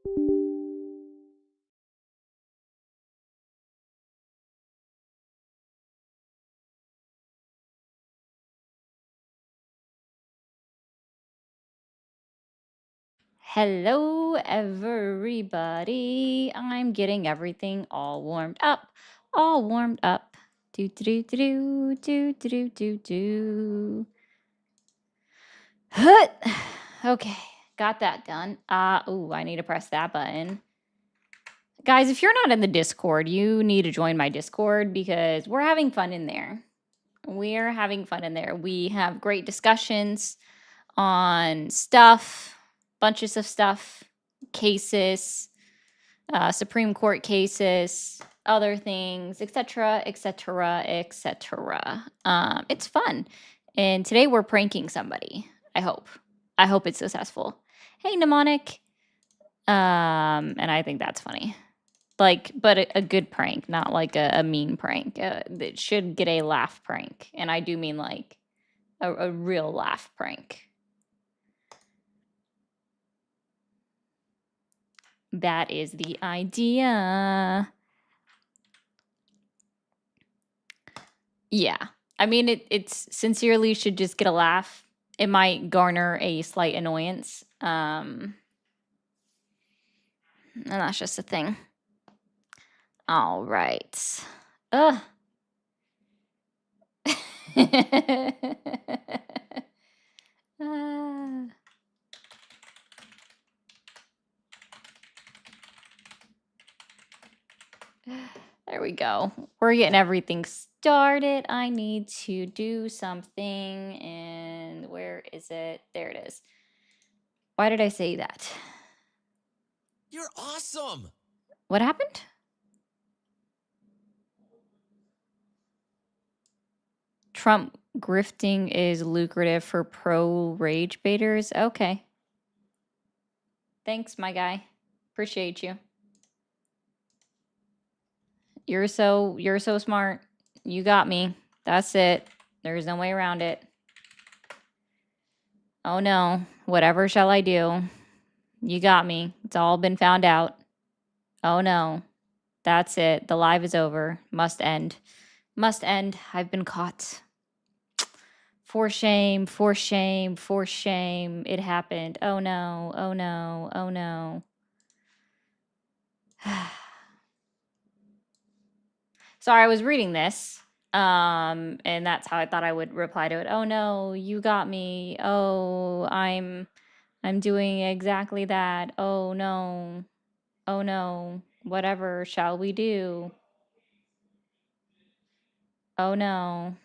Hello, everybody. I'm getting everything all warmed up. All warmed up. Do do do do do do do do. Hut. Okay, got that done. Ooh, I need to press that button. Guys, if you're not in the Discord, you need to join my Discord because we're having fun in there. We're having fun in there. We have great discussions on stuff, bunches of stuff, cases, Supreme Court cases, other things, etc., etc., etc. It's fun. And today we're pranking somebody. I hope. I hope it's successful. Hey, mnemonic. And I think that's funny. Like, but a good prank, not like a mean prank. It should get a laugh prank. And I do mean like a real laugh prank. That is the idea. Yeah. I mean, it's sincerely should just get a laugh. It might garner a slight annoyance. And that's just a thing. All right. Ugh. Ah. There we go. We're getting everything started. I need to do something. And where is it? There it is. Why did I say that? You're awesome. What happened? Trump grifting is lucrative for pro rage baiters. Okay. Thanks, my guy. Appreciate you. You're so smart. You got me. That's it. There's no way around it. Oh no. Whatever shall I do? You got me. It's all been found out. Oh no. That's it. The live is over. Must end. Must end. I've been caught. For shame, for shame, for shame. It happened. Oh no. Oh no. Oh no. Sorry, I was reading this. And that's how I thought I would reply to it. Oh no, you got me. Oh, I'm doing exactly that. Oh no. Oh no. Whatever shall we do? Oh no.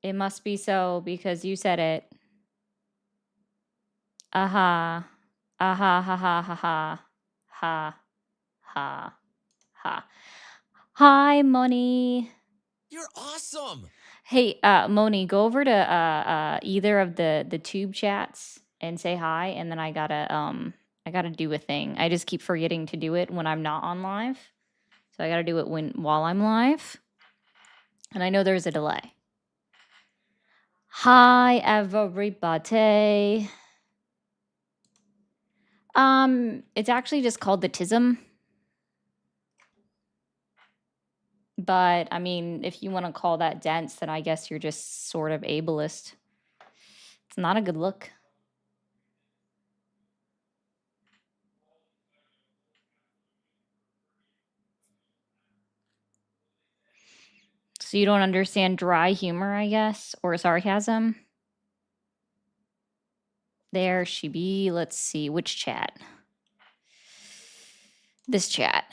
It must be so because you said it. Aha. Aha ha ha ha ha. Ha. Ha. Ha. Hi, Moni. You're awesome. Hey, Moni, go over to either of the tube chats and say hi, and then I gotta do a thing. I just keep forgetting to do it when I'm not on live, so I gotta do it while I'm live, and I know there's a delay. Hi, everybody. It's actually just called the TISM. But I mean, if you want to call that dense, then I guess you're just sort of ableist. It's not a good look. So you don't understand dry humor, I guess, or sarcasm? There she be. Let's see, which chat? This chat.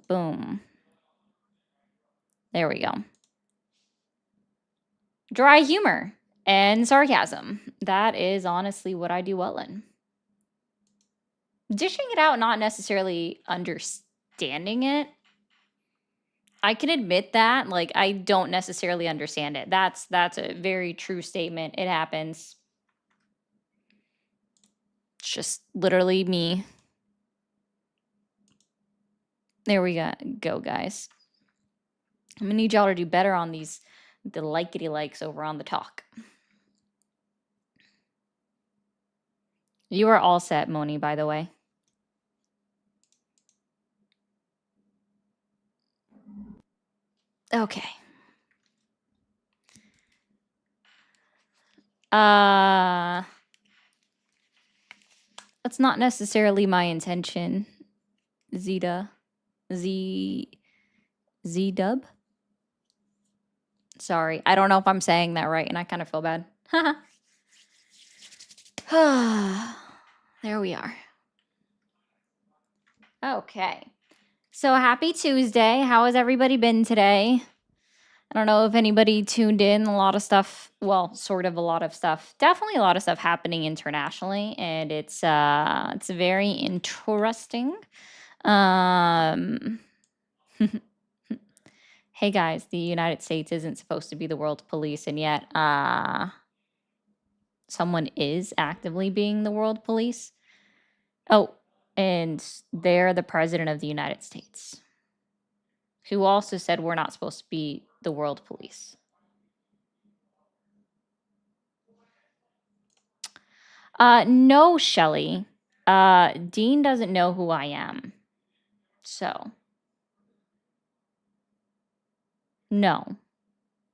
Boom. There we go. Dry humor and sarcasm. That is honestly what I do well in. Dishing it out, not necessarily understanding it. I can admit that. Like, I don't necessarily understand it. That's a very true statement. It happens. It's just literally me. There we go, guys. I'm gonna need y'all to do better on these the likety likes over on the talk. You are all set, Moni, by the way. Okay. That's not necessarily my intention. Zeta. Z-Dub? Sorry. I don't know if I'm saying that right, and I kind of feel bad. There we are. Okay. So happy Tuesday. How has everybody been today? I don't know if anybody tuned in. A lot of stuff, well, sort of a lot of stuff. Definitely a lot of stuff happening internationally, and it's very interesting. Hey guys, the United States isn't supposed to be the world's police, and yet someone is actively being the world police. Oh, and they're the president of the United States, who also said we're not supposed to be the world police. No, Shelly. Dean doesn't know who I am. So, no,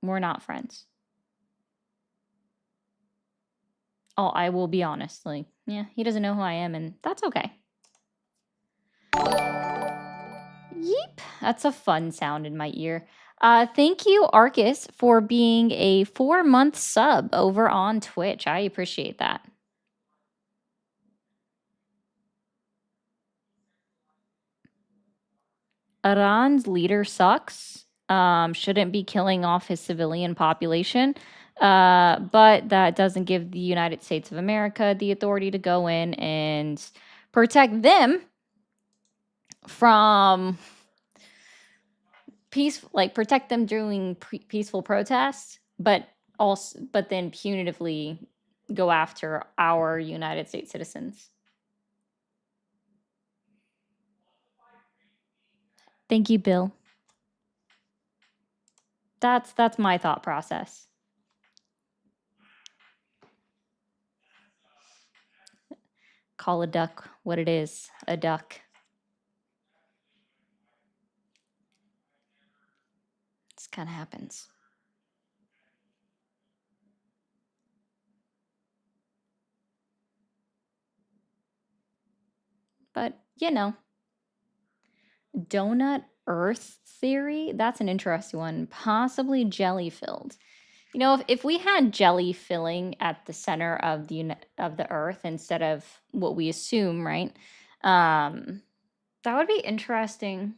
we're not friends. Oh, I will be honest. Like, yeah, he doesn't know who I am, and that's okay. Yeep. That's a fun sound in my ear. Thank you, Arcus, for being a 4-month sub over on Twitch. I appreciate that. Iran's leader sucks. Shouldn't be killing off his civilian population. But that doesn't give the United States of America the authority to go in and protect them from protect them during peaceful protests, but then punitively go after our United States citizens. Thank you, Bill. That's my thought process. Call a duck what it is, a duck. This kind of happens. But, you know, donut Earth theory, that's an interesting one. Possibly jelly filled. You know, if we had jelly filling at the center of the Earth instead of what we assume, right? That would be interesting.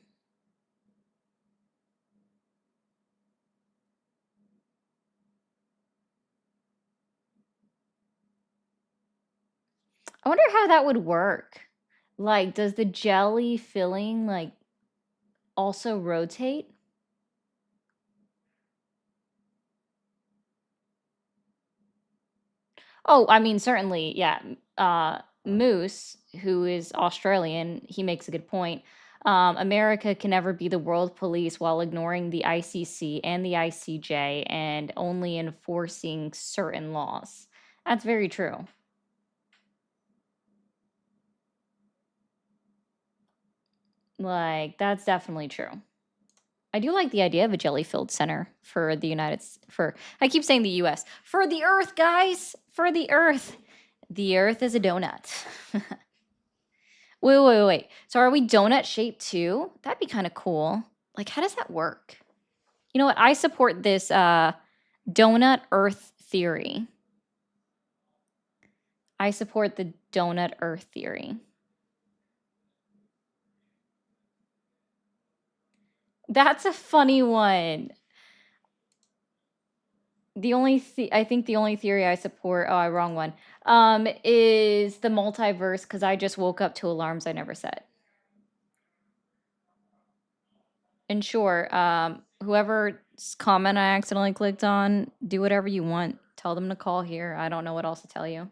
I wonder how that would work. Like, does the jelly filling like also rotate? Oh, I mean, certainly, yeah. Moose, who is Australian, he makes a good point. America can never be the world police while ignoring the ICC and the ICJ and only enforcing certain laws. That's very true. Like, that's definitely true. I do like the idea of a jelly-filled center for the I keep saying the US. For the Earth, guys! For the Earth! The Earth is a donut. Wait. So are we donut shaped too? That'd be kind of cool. Like, how does that work? You know what? I support this donut Earth theory. I support the donut Earth theory. That's a funny one. I think the only theory I support, wrong one, is the multiverse because I just woke up to alarms I never set. And sure, whoever's comment I accidentally clicked on, do whatever you want. Tell them to call here. I don't know what else to tell you.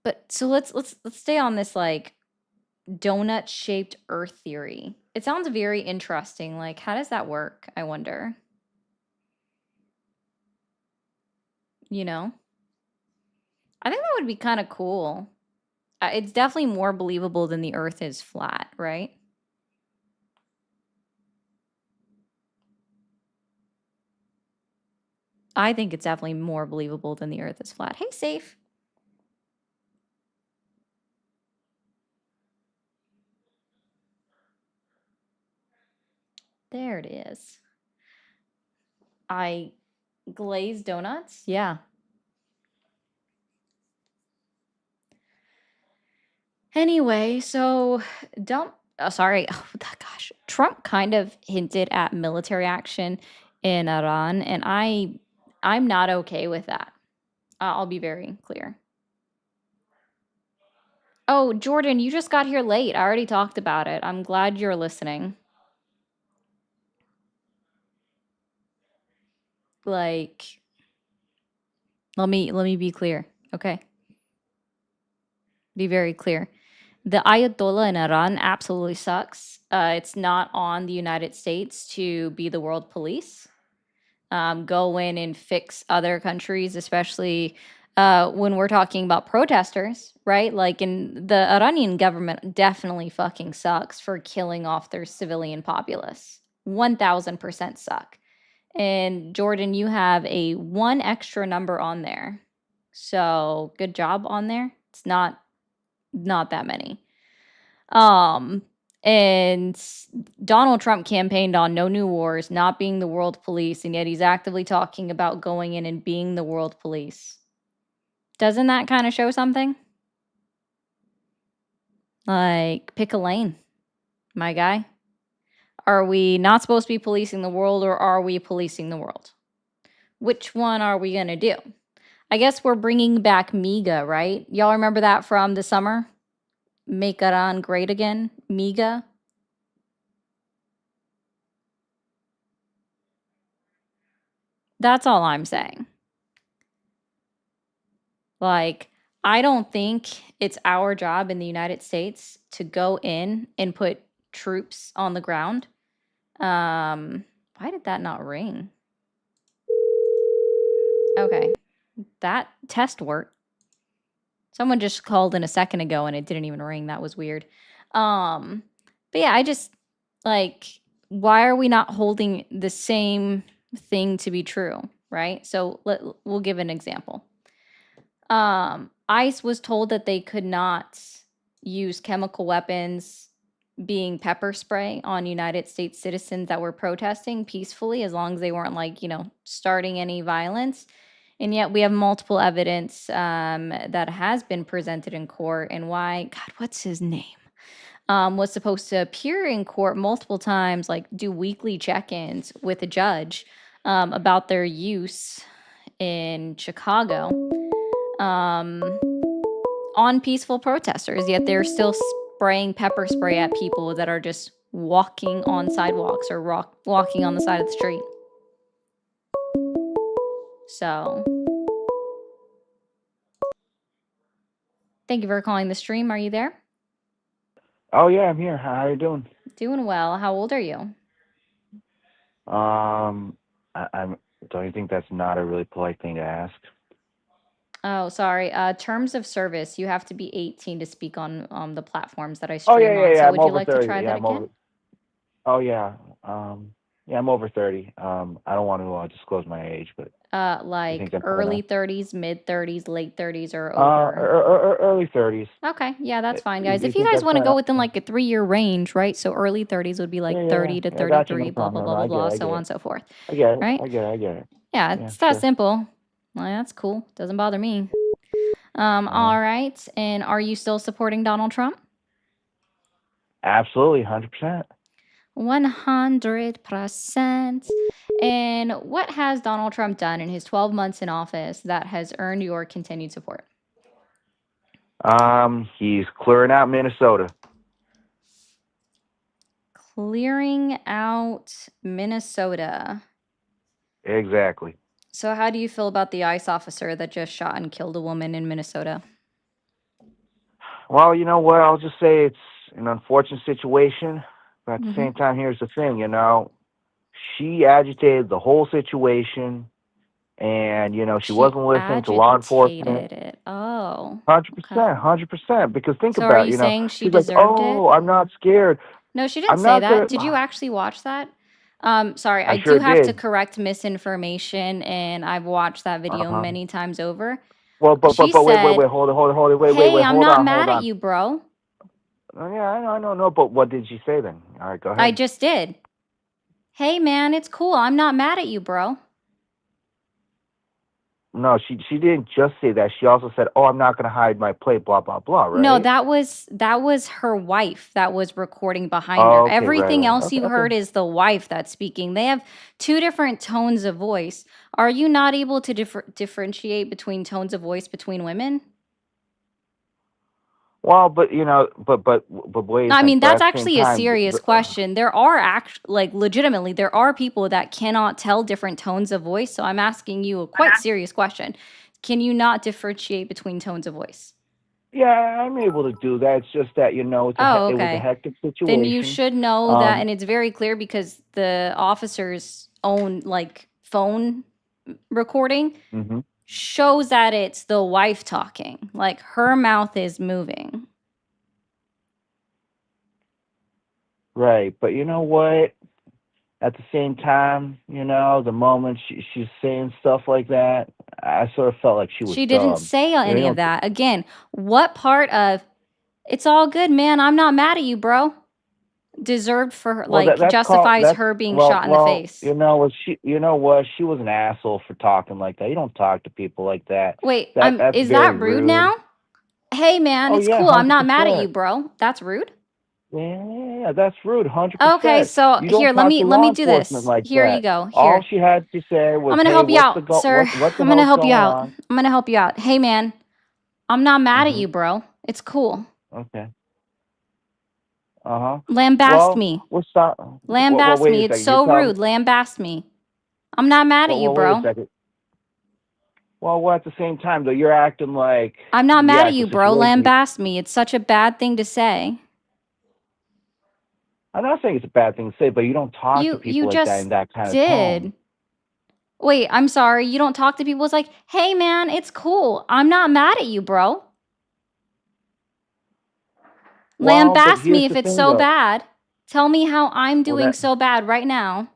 But so let's stay on this like donut-shaped Earth theory. It sounds very interesting. Like, how does that work? I wonder. You know? I think that would be kind of cool. It's definitely more believable than the Earth is flat, right? I think it's definitely more believable than the Earth is flat. Hey, Safe. There it is. I glazed donuts? Yeah. Anyway, so Trump kind of hinted at military action in Iran, and I'm not okay with that. I'll be very clear. Oh, Jordan, you just got here late. I already talked about it. I'm glad you're listening. Like, let me be clear, okay? Be very clear. The Ayatollah in Iran absolutely sucks. It's not on the United States to be the world police. Go in and fix other countries, especially when we're talking about protesters, right? Like, in the Iranian government definitely fucking sucks for killing off their civilian populace. 1000% suck. And Jordan, you have a one extra number on there. So good job on there. It's not that many. And Donald Trump campaigned on no new wars, not being the world police, and yet he's actively talking about going in and being the world police. Doesn't that kind of show something? Like, pick a lane, my guy. Are we not supposed to be policing the world, or are we policing the world? Which one are we going to do? I guess we're bringing back MIGA, right? Y'all remember that from the summer? Make Iran great again? MIGA? That's all I'm saying. Like, I don't think it's our job in the United States to go in and put troops on the ground. Why did that not ring? Okay. That test worked. Someone just called in a second ago and it didn't even ring. That was weird. But yeah, I just like, why are we not holding the same thing to be true, right? So we'll give an example. ICE was told that they could not use chemical weapons being pepper spray on United States citizens that were protesting peacefully, as long as they weren't, like, starting any violence. And yet we have multiple evidence that has been presented in court, and why, God, what's his name? Was supposed to appear in court multiple times, like do weekly check-ins with a judge about their use in Chicago on peaceful protesters, yet they're still spraying pepper spray at people that are just walking on sidewalks or walking on the side of the street. So, thank you for calling the stream. Are you there? Oh yeah, I'm here. How are you doing? Doing well. How old are you? I'm. Don't you think that's not a really polite thing to ask? Oh, sorry. Terms of service. You have to be 18 to speak on the platforms that I Oh stream yeah, yeah, on. yeah. So I'm would you over like to 30. try Yeah, that I'm again? over. Oh yeah. Yeah, I'm over 30. I don't want to disclose my age, but you think Like that's early enough? 30s, mid 30s, late 30s, or over? Early 30s. Okay, yeah, that's fine, You, guys. you If you think guys that's want to go enough? within like a 3-year range, right? So early 30s would be Yeah, like yeah, 30 to yeah. I got you. No 33, blah, blah, problem. No, blah, no, blah, I get blah, it. I so get on it. and so forth, I get it. right? I get it. I get it. Yeah, Yeah, it's that sure. simple. Well, that's cool. Doesn't bother me. All right. And are you still supporting Donald Trump? Absolutely, 100%. 100%. And what has Donald Trump done in his 12 months in office that has earned your continued support? He's clearing out Minnesota. Clearing out Minnesota. Exactly. So how do you feel about the ICE officer that just shot and killed a woman in Minnesota? Well, you know what? I'll just say an unfortunate situation, but at the Mhm. same time, here's the thing, you know, she agitated the whole situation, and you know, she She wasn't listening to law enforcement. agitated it. Oh, Hundred okay. percent, 100%. Because think So are about it, you you know, saying she she's like, deserved it? "Oh, I'm not scared. No, she didn't I'm say not that. gonna." Did you actually watch that? Sorry, I I do sure have to did. correct misinformation, and I've watched that Uh video huh. many times over. Well, She but said, hold it, "Hey, I'm hold not on, mad hold at on. you, bro." Oh, yeah, I know, no. But what did she say then? All right, go I ahead. just did. "Hey, man, it's cool. I'm not mad at you, bro." No, she didn't just say that. She also said, "Oh, I'm not gonna hide my plate." Blah blah blah. No, Right? that was her wife that was recording behind her. Oh, okay, right, Everything right. else Okay, you okay. heard is the wife that's speaking. They have two different tones of voice. Are you not able to differentiate between tones of voice between women? Well, but you know, but wait a I second. mean, But that's at the same actually a time, serious question. There are like legitimately, there are people that cannot tell different tones of voice. So I'm asking you a quite serious question. Can you not differentiate between tones of voice? yeah, I'm able to do that. It's just that you know, Oh, it was a okay. hectic Then you situation. should know that, Um, and it's very clear because the officer's own like phone recording hmm shows that it's the wife talking. Like her mouth is moving. right. But you know what? At the same time, you know, the moment she's saying stuff like that, I sort of felt like she was She didn't dumb. say You know, any of that. Again, what part of "it's all good, man, I'm not mad at you, bro" deserved for her, well, like that's called justifies that's her being shot in the face? you know what you know what she was an asshole for talking like that. You don't talk to people like that. Wait, That's is very that rude rude. now? "Hey, man, Oh it's yeah, cool. I'm hundred not mad at you, percent. bro." That's rude? Yeah, that's rude, hundred Okay, percent. so You don't here, let talk me to let law me do enforcement this. like Here you that. go. All Here. she had to say I'm was, gonna "Hey, help you out, sir. what the I'm gonna hell's help you going out. on?" I'm gonna help you out. "Hey, man, I'm not mad at Hmm you, bro. It's cool. Okay. Uh-huh. Lambast Well, me. we're start. Well, Lambast wait a me. It's second. You're so telling. rude. Lambast me. I'm not mad at you, Wait a bro. second. Well, at the same time though, you're acting like, I'm not mad yeah, at it's a you, bro. situation. Lambast me. It's such a bad thing to say. I'm not saying it's a bad thing to say, but you don't talk to You people like that just in that kind of tone. did. Wait, I'm sorry. You don't talk to people. It's like, "Hey, man, it's cool. I'm not mad at you, bro. Well, but Lambast here's me if the it's thing so though. bad. Tell me how I'm Well, doing so bad right now."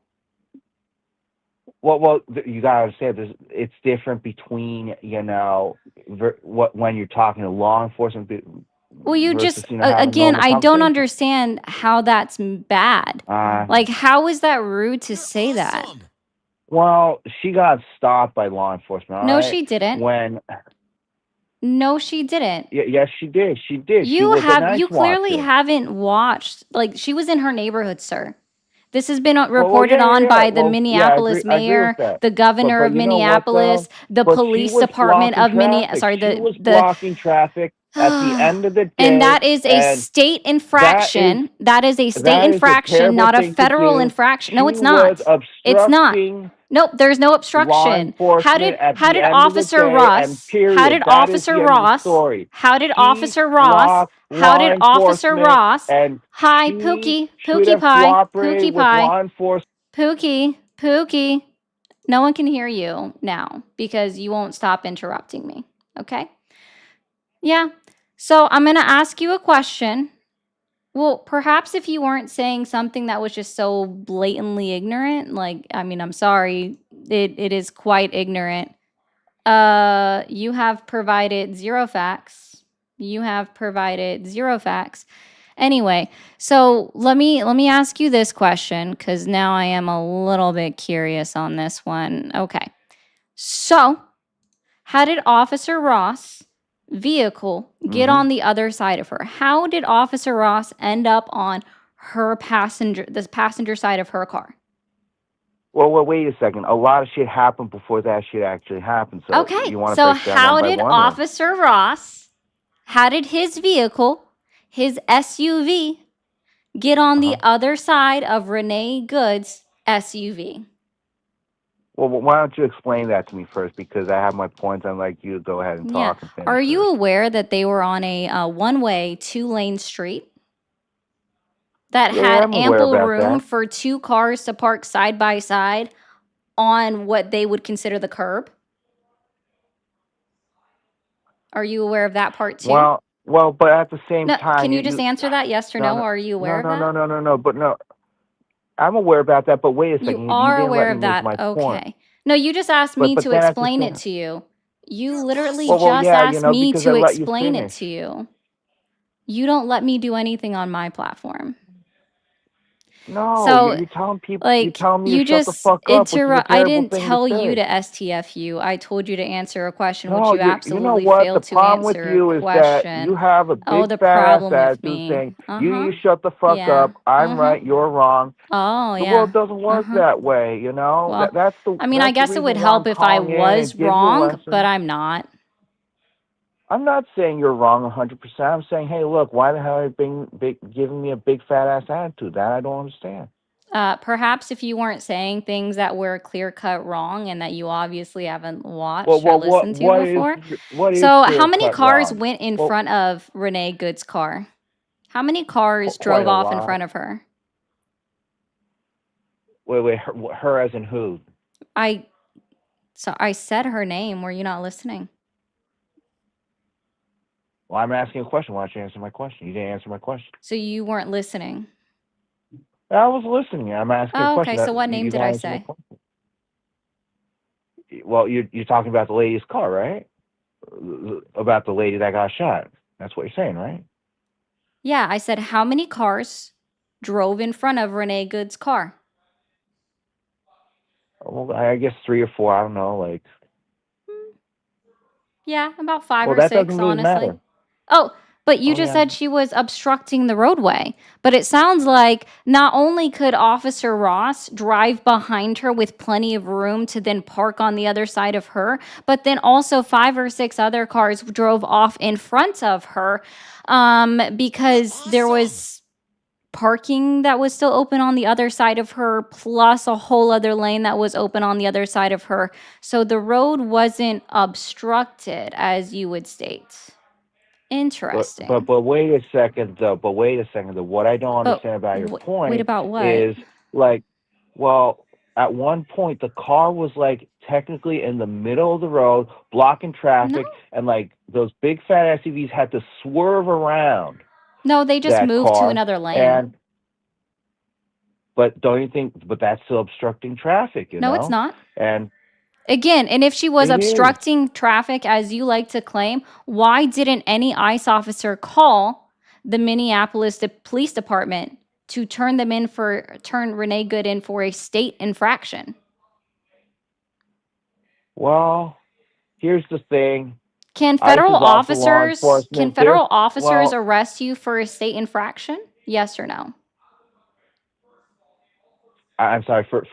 you gotta understand. It's different between you know, when you're talking to law enforcement Well, you versus just you know having a again, normal I don't conversation. understand how that's bad. Uh, Like, how is that rude to You're say that? awesome. well, she got stopped by law enforcement. All No, right, she didn't. when No, she didn't. yes, she did. She did. She was a nice You clearly watcher. haven't watched, like, she was in her neighborhood, sir. This has been reported Yeah, yeah, on yeah. by the Well, yeah, Minneapolis I agree with mayor, that. the governor But of you know what Minneapolis, though? the But she police was department blocking of traffic. Sorry, She was the blocking traffic at the end of the and day, that is a and state that is infraction. That is a state that is a infraction, terrible not a thing to federal do. infraction. No, She it's was not. It's not. obstructing Nope, there's no law obstruction. enforcement at How the did end of the Officer day, and Ross? How period. did That is Officer the end of the Ross? story. How did She Officer Ross? blocked How law did Officer enforcement, Ross? and Hi, she Pookie, should Pookie have Pie, cooperated Pookie with Pie, law enforcement. Pookie, Pookie. No one can hear you now because you won't stop interrupting me. Okay? Yeah. So I'm going to ask you a question. Well, perhaps if you weren't saying something that was just so blatantly ignorant, like, I mean, I'm sorry, it is quite ignorant. You have provided zero facts. You have provided zero facts. Anyway, so let me ask you this question because now I am a little bit curious on this one. Okay. So, how did Officer Ross' vehicle get Hmm on the other side of her? How did Officer Ross end up on this passenger side of her car? Well, wait a second. A lot of shit happened before that shit actually happened. So Okay, you want to so break it down one how by did one, or Officer Ross, how did his vehicle, his SUV, get on the uh-huh. other side of Renee Good's SUV? Well, why don't you explain that to me first? Because I have my points. I'd like you to go ahead and Yeah. talk and finish Are you first. aware that they were on a one-way, two-lane street? that Yeah, had I'm aware ample about room that. for two cars to park side by side on what they would consider the curb? Are you aware of that part too? Well, but at the same No, time, can you just answer that yes or no, no? no, Are you no, aware of no, that? no, no, no, no, but no, I'm aware about that. But wait a You second, you are didn't let aware me of make that. my point. Okay. No, you just asked me But to then at the explain it same, to you. You You're literally well, awesome. just yeah, asked me because I to let you explain it finish. to you. You don't let me do anything on my platform. No, So, you're like, telling me to you shut the just fuck up, which is a I terrible didn't thing to tell you say. to STFU. I told you to answer a question which No, you you know absolutely what? The failed to problem with answer a you is that you question. have a Oh, big the fat ass problem with attitude me. saying, Uh-huh. you shut the fuck Yeah. up, I'm Uh-huh. right, you're wrong. Oh, The yeah. world doesn't work Uh-huh. that way, you know? Well, I mean, I That's the guess it would reason why I'm help if I calling in was and give you a wrong, but lesson. I'm not. I'm not saying you're wrong 100%. I'm saying, hey, look, why the hell are you giving me a big fat ass attitude? That I don't understand. Perhaps if you weren't saying things that were clear cut wrong and that you obviously haven't Well, watched or listened to before. what is So, how clear many cut cars wrong? went in Well, front of Renee Good's car? How many cars quite drove a off in lot. front of her? Wait, her as in who? I I said her name. Were you not listening? Well, I'm asking a question. Why don't you answer my question? You didn't answer my question. So you weren't listening. I was listening. I'm asking a Oh, question. okay. So what name You did don't I answer my say? question. Well, you're talking about the lady's car, right? About the lady that got shot. That's what you're saying, right? Yeah, I said how many cars drove in front of Renee Good's car? Well, I guess 3 or 4. I don't know. Like, Yeah, about 5 well, or that doesn't 6, really honestly. matter. Oh, but you Oh just yeah. said she was obstructing the roadway. But it sounds like not only could Officer Ross drive behind her with plenty of room to then park on the other side of her, but then also 5 or 6 other cars drove off in front of her because there Awesome. was parking that was still open on the other side of her, plus a whole other lane that was open on the other side of her. So the road wasn't obstructed, as you would state. Interesting. But wait a second though. What I don't But understand about your wait, point about what? is like, well, at one point the car was like technically in the middle of the road, blocking No, traffic, and like those big fat SUVs had to swerve around no, they just that moved to car. another lane. And but don't you think? But that's still obstructing traffic, you No, it's know. not. And Again, and if she was it is. obstructing traffic, as you like to claim, why didn't any ICE officer call the Minneapolis Police Department to turn Renee Good in for a state infraction? Well, here's the thing. Can ICE federal is also law enforcement. They're officers well. arrest you for a state infraction? Yes or no? I'm sorry for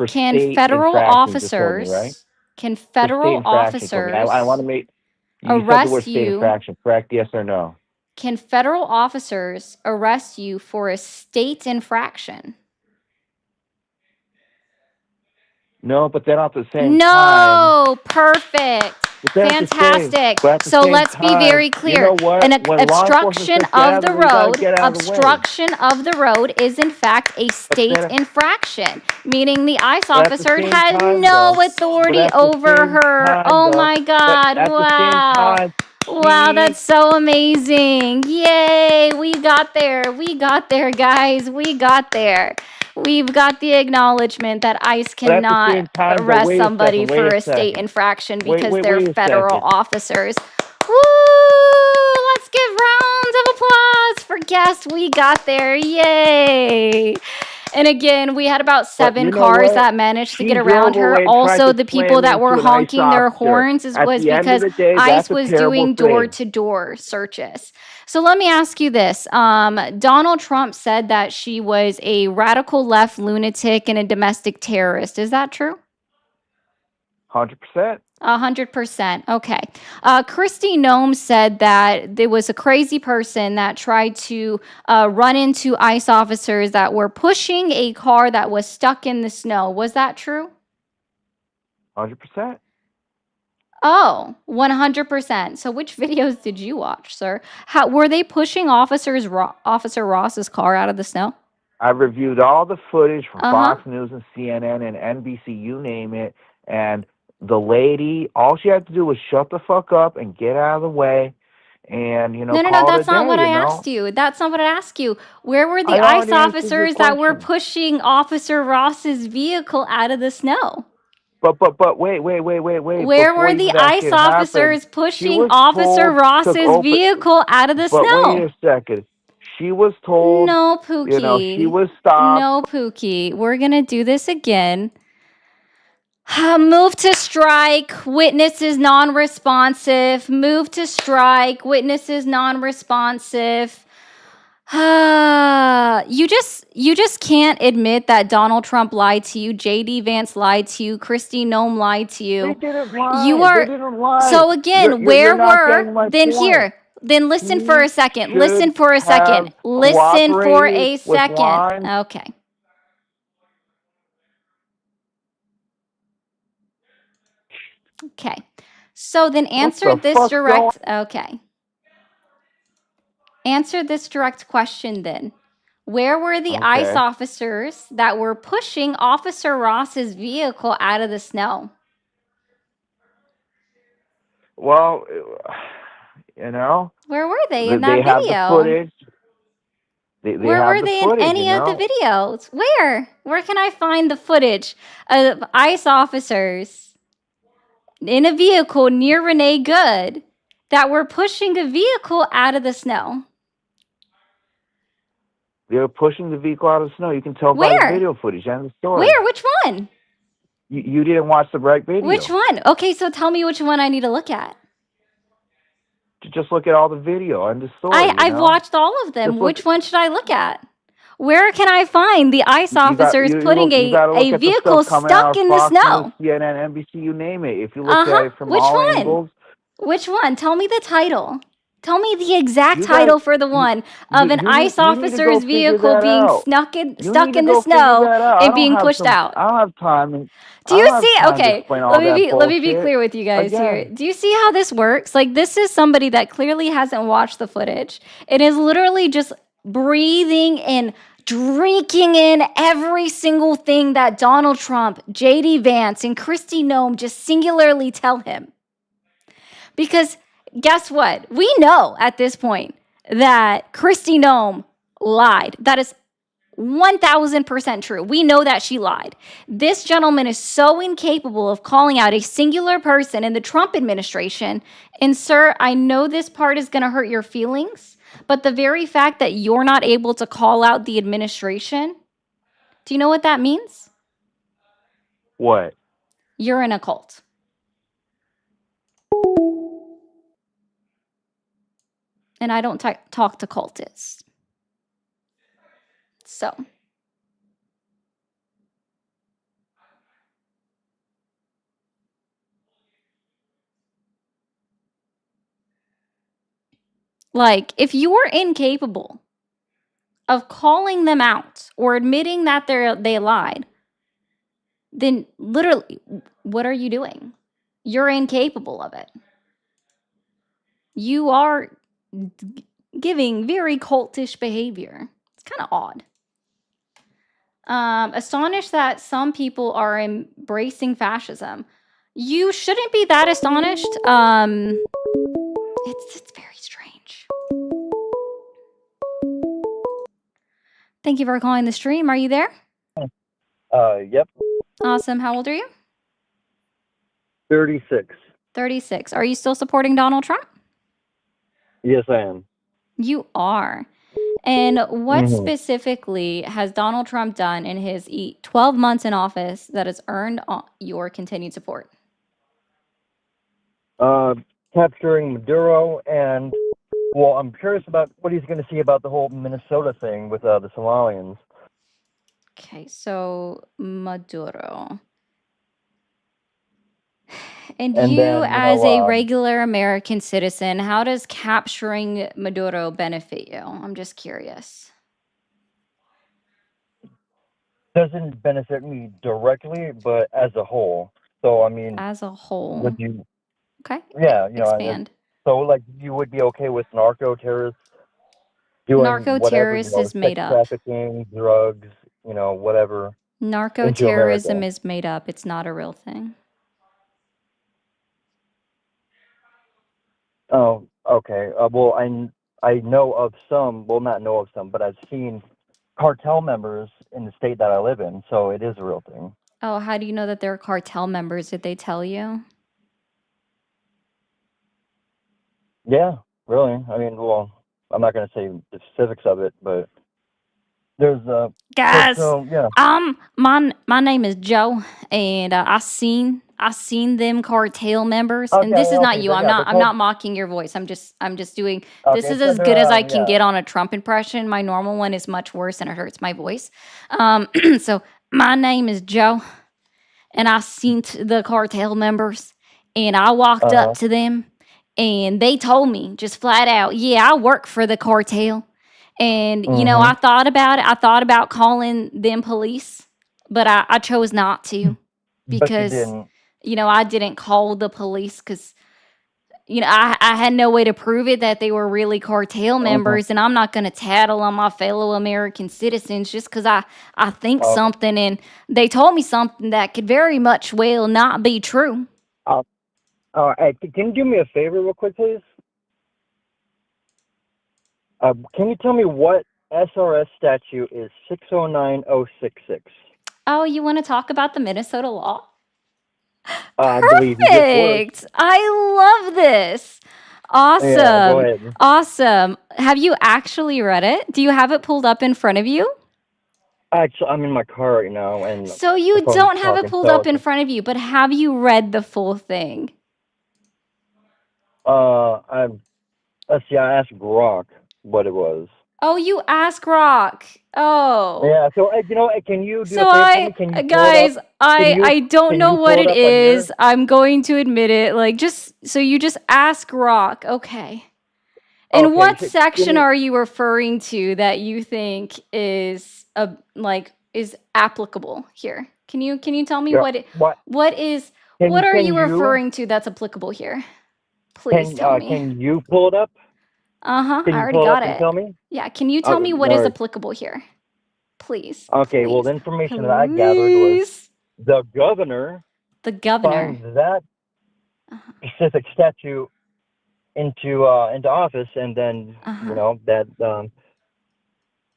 Can state federal infractions. You told me, right? officers can For state federal infraction, you told me. I want officers to make. You said the word arrest state you? infraction, correct? Yes or no? Can federal officers arrest you for a state infraction? No, but then at the same time, No, perfect. but then at the same, Fantastic. but at the So same let's be time, very you clear. know what? An When law enforcement obstruction says get out of of the the way, you gotta road, get out of the way. obstruction of the road is in fact a But state then, infraction, meaning the ICE but at the officer same has time, no though. But authority at the over same her. time, Oh though. my But God. at the same Wow. time, Wow, that's she. so amazing. Yay, we got there. We got there, guys. We got there. We've got the acknowledgement that ICE But at the cannot same time, though. arrest Wait a somebody second. for Wait a a state second. infraction because Wait they're a federal second. officers. Woo! Let's give rounds of applause for guests. We got there. Yay! And again, we had about But 7 you know cars what? that managed to She get around drove her. away and tried Also, to the people slam that were into an ICE honking their officer. horns At was the end of because the day, ICE that's a was terrible doing thing. door-to-door searches. So let me ask you this. Donald Trump said that she was a radical left lunatic and a domestic terrorist. Is that true? 100%. 100%. Okay. Kristi Noem said that there was a crazy person that tried to run into ICE officers that were pushing a car that was stuck in the snow. Was that true? 100%. Oh, 100%. So which videos did you watch, sir? How were they pushing Officer Ross's car out of the snow? I reviewed all the footage from Uh-huh. Fox News and CNN and NBC, you name it, and the lady, all she had to do was shut the fuck up and get out of the way, and No, no, no, call it a that's not day. what I asked you. That's not what I asked you. Where were the I ICE already answered your officers that were question. pushing Officer Ross's vehicle out of the snow? But wait. Where Before were even the that ICE shit happened, officers she pushing was Officer told to Ross's open. vehicle out of the But wait snow? a second. She was told, No, she Pookie. was stopped. No, Pookie. We're going to do this again. Move to strike. Witnesses non-responsive. Move to strike. Witnesses non-responsive. You just can't admit that Donald Trump lied to you, JD Vance lied to you, Kristi Noem lied to They you. didn't lie. You They are didn't lie. so again, You're where not were getting my then point. here? Then listen for a He second. Listen should for a second. have Listen for cooperated a with second. lines. Okay. Okay. So then answer the this fuck's direct. Okay. Answer this direct question then. Where were the ICE Okay. officers that were pushing Officer Ross's vehicle out of the snow? Well, Where were they in they that have the video? footage. They Where have were the they in footage, any of the videos? Where? Where can I find the footage of ICE officers in a vehicle near Renee Good that were pushing a vehicle out of the snow? They were pushing the vehicle out of the snow. You can tell by the Where? video footage and the story. Where? Which one? You didn't watch the right video. Which one? Okay, so tell me which one I need to look at. Just look at all the video and the story. I've watched all of them. Just look- Which one should I look at? Where can I find the ICE officers putting a vehicle stuck in the snow? CNN, NBC, you name it. If you look at it from Which all one? angles. Which one? Tell me the title. Tell me the exact title for the one of an ICE officer's vehicle being stuck in the snow and being pushed out. I don't have time. Do you see? Okay, let me be clear with you guys here. Do you see how this works? Like, this is somebody that clearly hasn't watched the footage. It is literally just breathing and drinking in every single thing that Donald Trump, JD Vance, and Kristi Noem just singularly tell him. Because guess what? We know at this point that Kristi Noem lied. That is 1000% true. We know that she lied. This gentleman is so incapable of calling out a singular person in the Trump administration. And sir, I know this part is going to hurt your feelings, but the very fact that you're not able to call out the administration, do you know what that means? What? You're in a cult. And I don't talk to cultists. So. Like, if you're incapable of calling them out or admitting that they lied, then literally, what are you doing? You're incapable of it. You are giving very cultish behavior. It's kind of odd. Astonished that some people are embracing fascism. You shouldn't be that astonished. It's very strange. Thank you for calling the stream. Are you there? Yep. Awesome. How old are you? 36. 36. Are you still supporting Donald Trump? Yes, I am. You are. And what specifically has Donald Trump done in his 12 months in office that has earned your continued support? Capturing Maduro, and well, I'm curious about what he's going to see about the whole Minnesota thing with the Somalians. Okay, so Maduro. And you, then, as a regular American citizen, how does capturing Maduro benefit you? I'm just curious. Doesn't benefit me directly, but as a whole. So, I mean, as a whole. would you? Okay. Yeah, Expand. so like you would be okay with narco terrorists doing Narco whatever, terrorist is sex made up. trafficking, drugs, whatever Narco into terrorism America. is made up. It's not a real thing. Oh, okay. Well, I know of some. Well, not know of some, but I've seen cartel members in the state that I live in, so it is a real thing. Oh, how do you know that they're cartel members? Did they tell you? Yeah, really. I mean, well, I'm not going to say the specifics of it, but there's Guys, yeah. my name is Joe, and I seen them cartel members. And this is not Okay, you. yeah, they're I'm called. not mocking your voice. I'm just doing. This Okay, is so as good they're as I can yeah. get on a Trump impression. My normal one is much worse, and it hurts my voice. So my name is Joe, and I seen the cartel members, and I walked up Uh, to them, and they told me just flat out, "Yeah, I work for the cartel." And mm-hmm. I thought about it. I thought about calling them police, but I chose not to But you because didn't. I didn't call the police because I had no way to prove it that they were really cartel Mm-hmm. members, and I'm not going to tattle on my fellow American citizens just because I think Okay. something, and they told me something that could very much well not be true. All right. Can you do me a favor, real quick, please? Can you tell me what SRS statute is 609066? Oh, you want to talk about the Minnesota law? I believe you just would. Perfect. I love this. Yeah, go Awesome. ahead. Awesome. Have you actually read it? Do you have it pulled up in front of you? Actually, I'm in my car right now, and So the you phone's don't have it talking. pulled So, up in front of you, but have you read the full thing? let's see. I asked Grok what it was. Oh, you ask Rock. Oh. Yeah. So, can you do a So favor for me? Can you pull it up? guys, I don't Can know you what pull it it up on your? is. I'm going to admit it. Like just so you just ask Rock. Okay. And Okay. what Give section me. are you referring to that you think is is applicable here? Can you tell me Yeah. What? what are Can you you? referring to that's applicable here? Please tell me. Can you pull it up? Uh-huh, Can I you already pull it got up and it. tell me? Yeah, can you tell me what is No. applicable here? Please. Okay. Well, Please. the information that I gathered was Please. the governor The governor. signed that Uh-huh. specific statute into office, and then Uh-huh. that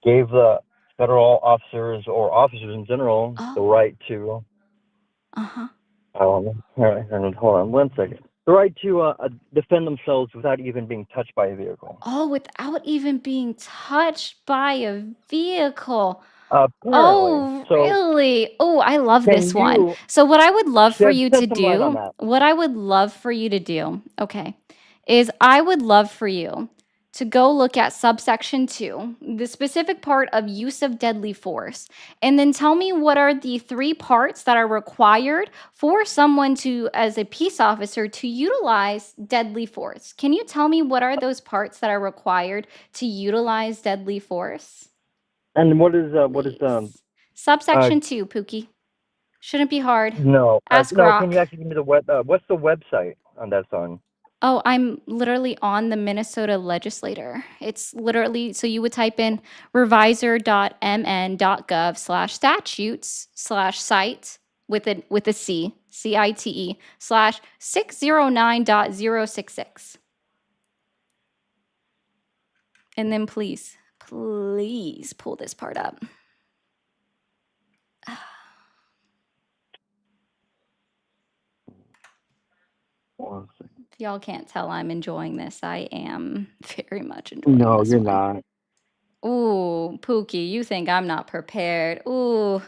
gave the federal officers or officers in general the Oh. right to Uh-huh. hold on 1 second, the right to defend themselves without even being touched by a vehicle. Oh, without even being touched by a vehicle. Apparently. Oh, So really? Oh, I love this can one. you So what I would love for you to shed some light on do, that? okay, is I would love for you to go look at subsection 2, the specific part of use of deadly force, and then tell me what are the 3 parts that are required for someone to, as a peace officer, to utilize deadly force. Can you tell me what are those parts that are required to utilize deadly force? And what is Please. uh Subsection 2, Pookie. Shouldn't be hard. no Ask no? Can Rock. you actually give me the what's the website on that song? Oh, I'm literally on the Minnesota legislator. It's literally, so you would type in revisor.mn.gov/statutes/site with a C, CITE /609.066. And then please pull this part up. If y'all can't tell, I'm enjoying this. I am very much enjoying No, this you're one. not. Ooh, Pookie, you think I'm not prepared. Ooh.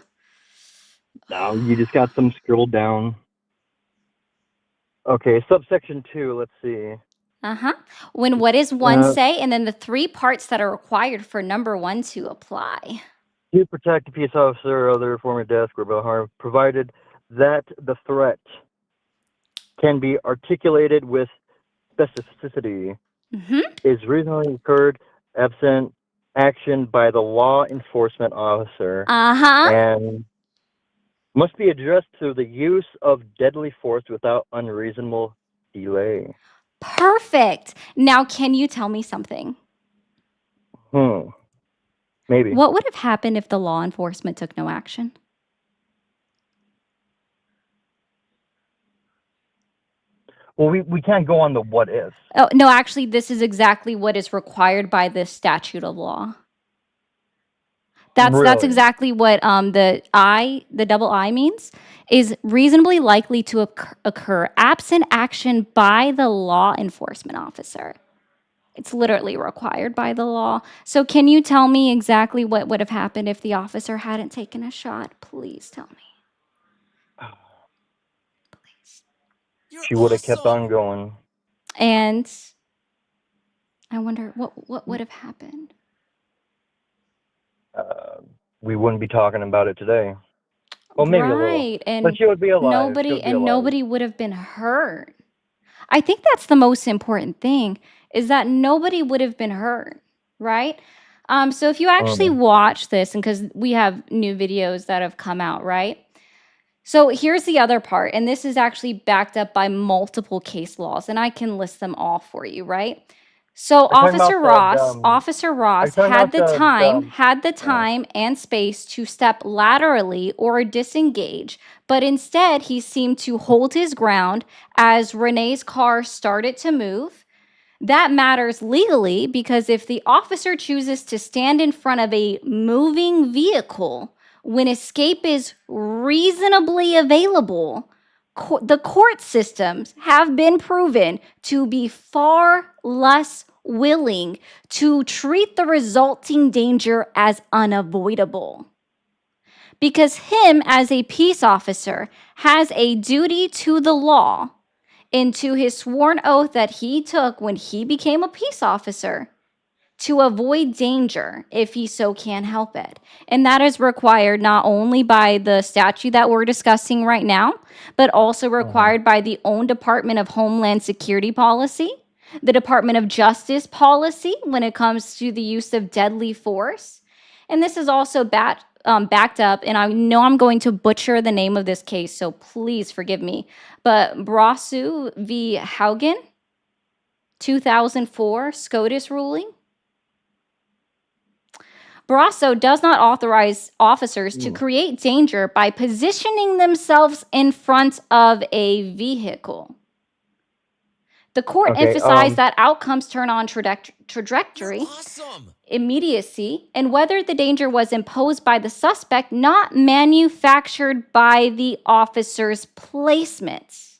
No, you just got them scribbled down. Okay, subsection 2, let's see. Uh-huh. When what does 1 say? And then the 3 parts that are required for number 1 to apply. To protect a peace officer or other form of death or harm, provided that the threat can be articulated with specificity, is reasonably occurred absent action by the law enforcement officer, Uh-huh. and must be addressed through the use of deadly force without unreasonable delay. Perfect. Now, can you tell me something? Maybe. What would have happened if the law enforcement took no action? Well, we can't go on the what if. Oh, no, actually, this is exactly what is required by the statute of law. That's Really? exactly what the double I means, is reasonably likely to occur absent action by the law enforcement officer. It's literally required by the law. So can you tell me exactly what would have happened if the officer hadn't taken a shot? Please tell me. Please. You're She would have kept awesome. on going. And I wonder what would have happened. We wouldn't be talking about it today. Well, maybe a little. Right. And But she would be alive. She would be alive. nobody would have been hurt. I think that's the most important thing, is that nobody would have been hurt, right? So if you actually watch this, and because we have new videos that have come out, right? So here's the other part, and this is actually backed up by multiple case laws, and I can list them all for you, right? So Are you talking about Officer Ross talking had the about the time and space to step laterally or disengage, but instead he seemed to hold his ground as Renee's car started to move. That matters legally because if the officer chooses to stand in front of a moving vehicle when escape is reasonably available, the court systems have been proven to be far less willing to treat the resulting danger as unavoidable. Because him, as a peace officer, has a duty to the law and to his sworn oath that he took when he became a peace officer to avoid danger if he so can help it. And that is required not only by the statute that we're discussing right now, but also required by the own Department of Homeland Security policy, the Department of Justice policy when it comes to the use of deadly force. And this is also backed up, and I know I'm going to butcher the name of this case, so please forgive me, but Brasso v. Haugen, 2004 SCOTUS ruling. Brasso does not authorize officers to create danger by positioning themselves in front of a vehicle. The court emphasized that outcomes turn on trajectory, You're awesome. immediacy, and whether the danger was imposed by the suspect, not manufactured by the officer's placement.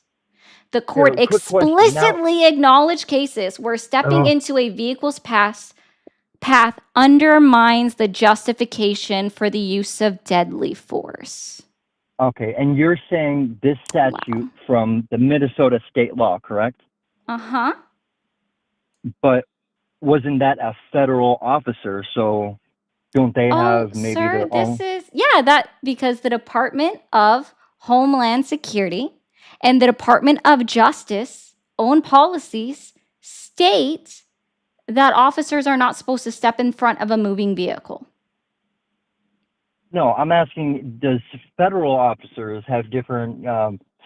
The court quick question. Now- explicitly acknowledged cases where stepping into a vehicle's path undermines the justification for the use of deadly force. Okay, and you're saying this statute from the Minnesota state law, correct? Uh-huh. But wasn't that a federal officer? So don't they have maybe sir, their own? Because the Department of Homeland Security and the Department of Justice own policies state that officers are not supposed to step in front of a moving vehicle. No, I'm asking, does federal officers have different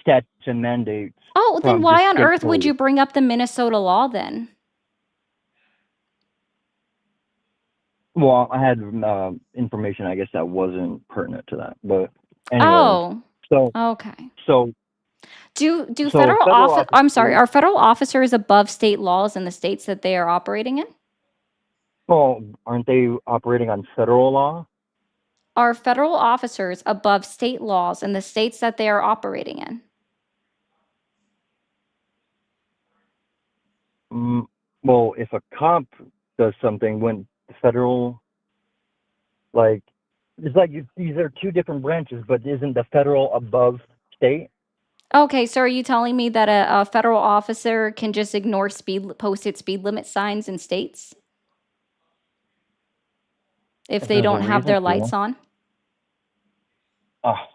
statutes and mandates? Oh, then from why the on state earth would police? you bring up the Minnesota law then? Well, I had information, I guess, that wasn't pertinent to that. But anyway, Oh, so okay. so Do So federal federal office? I'm sorry. officers- Are federal officers above state laws in the states that they are operating in? well, aren't they operating on federal law? Are federal officers above state laws in the states that they are operating in? Well, if a cop does something, when the federal, like, it's like these are two different branches, but isn't the federal above state? Okay, so are you telling me that a federal officer can just ignore posted speed limit signs in states if they there's a don't have their reason to. lights on?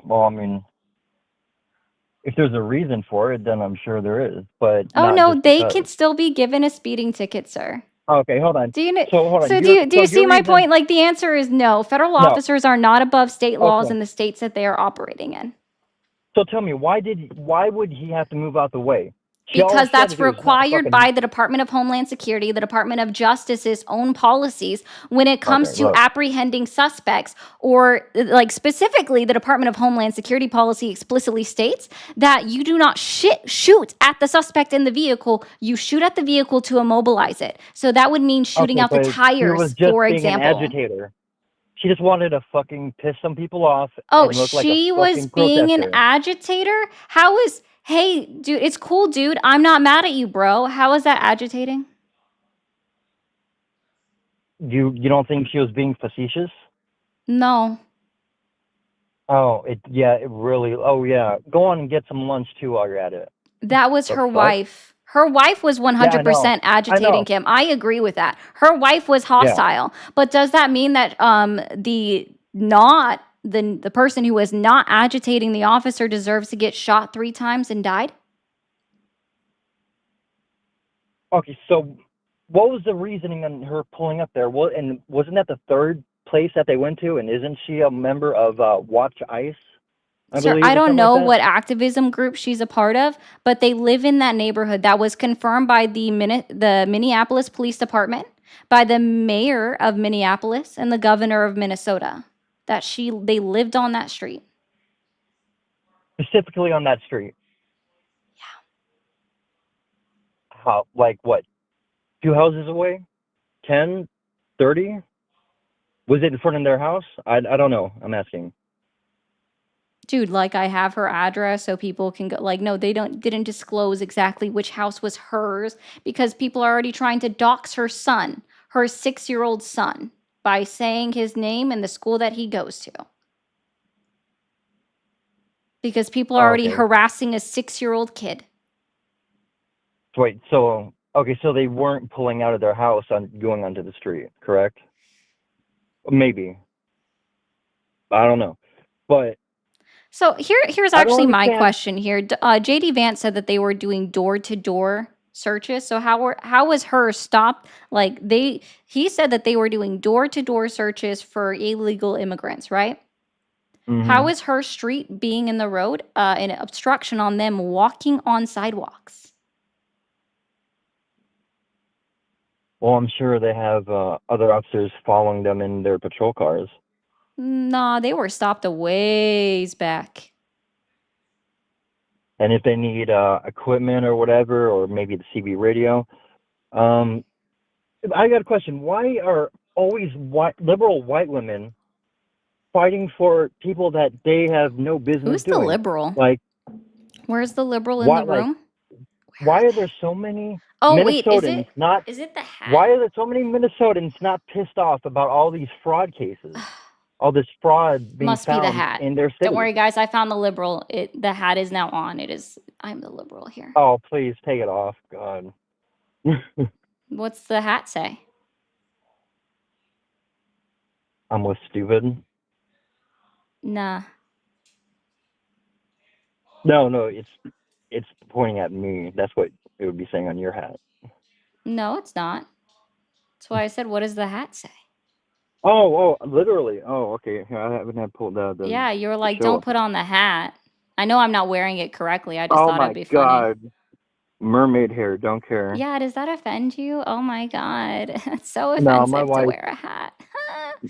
Well, I mean, if there's a reason for it, then I'm sure there is. But Oh not no, just they because. can still be given a speeding ticket, sir. Okay, hold on. Do you know? So hold on. So Your- do you so see your my reason- point? Like the answer is no. Federal No. officers are not above state laws Okay. in the states that they are operating in. So tell me, why would he have to move out the way? All Because she had that's to do was not required fucking. by the Department of Homeland Security, the Department of Justice's own policies when it comes Okay, to look. apprehending suspects, or like specifically the Department of Homeland Security policy explicitly states that you do not shoot at the suspect in the vehicle. You shoot at the vehicle to immobilize it. So that would mean shooting Okay, out the but she was tires, just for being an example. agitator. She just wanted to fucking piss some people off Oh, and look like a she was fucking being an protester. agitator? How is, hey, dude, it's cool, dude. I'm not mad at you, bro. How is that agitating? You don't think she was being facetious? No. Oh, it really. Oh yeah, go on and get some lunch too while you're at it. That was The her fuck? wife. Her wife was 100% agitating Kim. I agree with that. Her wife was hostile. But does that mean that the person who was not agitating the officer deserves to get shot 3 times and died? Okay, so what was the reasoning on her pulling up there? Well, and wasn't that the third place that they went to? And isn't she a member of Watch ICE? Sir, believe, I or don't something know like that? what activism group she's a part of, but they live in that neighborhood. That was confirmed by the Minneapolis Police Department, by the mayor of Minneapolis, and the governor of Minnesota. That they lived on that street. Specifically on that street. Yeah. How? Like what? 2 houses away? 10? 30? Was it in front of their house? I don't know. I'm asking. Dude, like I have her address so people can go. Like, no, they didn't disclose exactly which house was hers because people are already trying to dox her son, her 6-year-old son, by saying his name and the school that he goes to. Because people are already harassing a 6-year-old kid. Wait, so they weren't pulling out of their house and going onto the street, correct? Maybe. I don't know. But so here's actually my question here. JD Vance said that they were doing door-to-door searches. So how was her stopped? Like he said that they were doing door-to-door searches for illegal immigrants, right? mm-hmm. How is her street being in the road an obstruction on them walking on sidewalks? Well, I'm sure they have other officers following them in their patrol cars. Nah, they were stopped a ways back. And if they need equipment or whatever, or maybe the CB radio, I got a question. Why are always liberal white women fighting for people that they have no business doing? Who's the liberal? Like, where's the liberal in the room? Why are there so many Minnesotans not? Is it the hat? Why are there so many Minnesotans not pissed off about all these fraud cases? All this fraud being Must be the found hat. in their city. Don't worry, guys. I found the liberal. The hat is now on. I'm the liberal here. Oh, please take it off. God. What's the hat say? I'm with stupid. Nah. No, it's pointing at me. That's what it would be saying on your hat. No, it's not. That's why I said, what does the hat say? Oh, literally. Oh, okay. I haven't had pulled the yeah, you were like, show don't up. put on the hat. I know I'm not wearing it correctly. I just thought it'd be funny. Oh my God. Mermaid hair, don't care. Yeah, does that offend you? Oh my God. It's so offensive to wear a hat.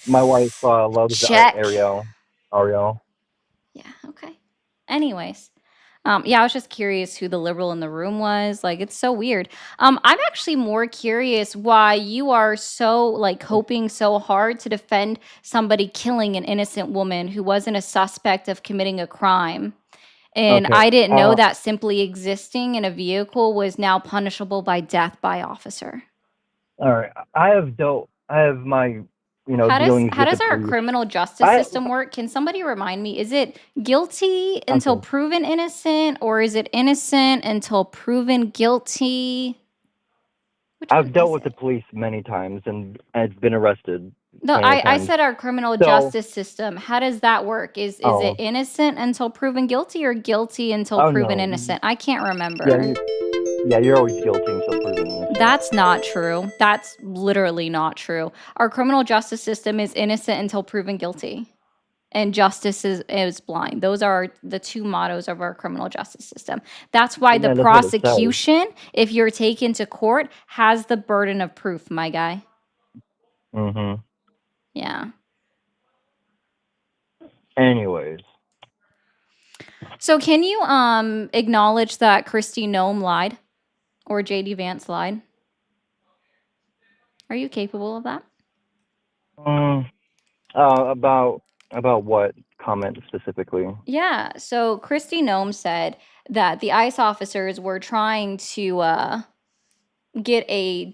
My wife loves Ariel. Yeah, okay. Anyways. Yeah, I was just curious who the liberal in the room was. Like, it's so weird. I'm actually more curious why you are so, like, hoping so hard to defend somebody killing an innocent woman who wasn't a suspect of committing a crime. And I didn't know that simply existing in a vehicle was now punishable by death by officer. All right. I have my, how does our criminal justice system work? Can somebody remind me? Is it guilty until proven innocent, or is it innocent until proven guilty? I've dealt with the police many times, and I've been arrested. No, I said our criminal justice system. How does that work? Is it innocent until proven guilty, or guilty until proven innocent? I can't remember. Yeah, you're always guilty until proven innocent. That's not true. That's literally not true. Our criminal justice system is innocent until proven guilty. and justice is blind. Those are the two mottos of our criminal justice system. That's why the Yeah, that's what it says. prosecution, if you're taken to court, has the burden of proof, my guy. Mm-hmm. Yeah. Anyways, So can you acknowledge that Kristi Noem lied or JD Vance lied? Are you capable of that? about what comment specifically? Yeah. So Kristi Noem said that the ICE officers were trying to get a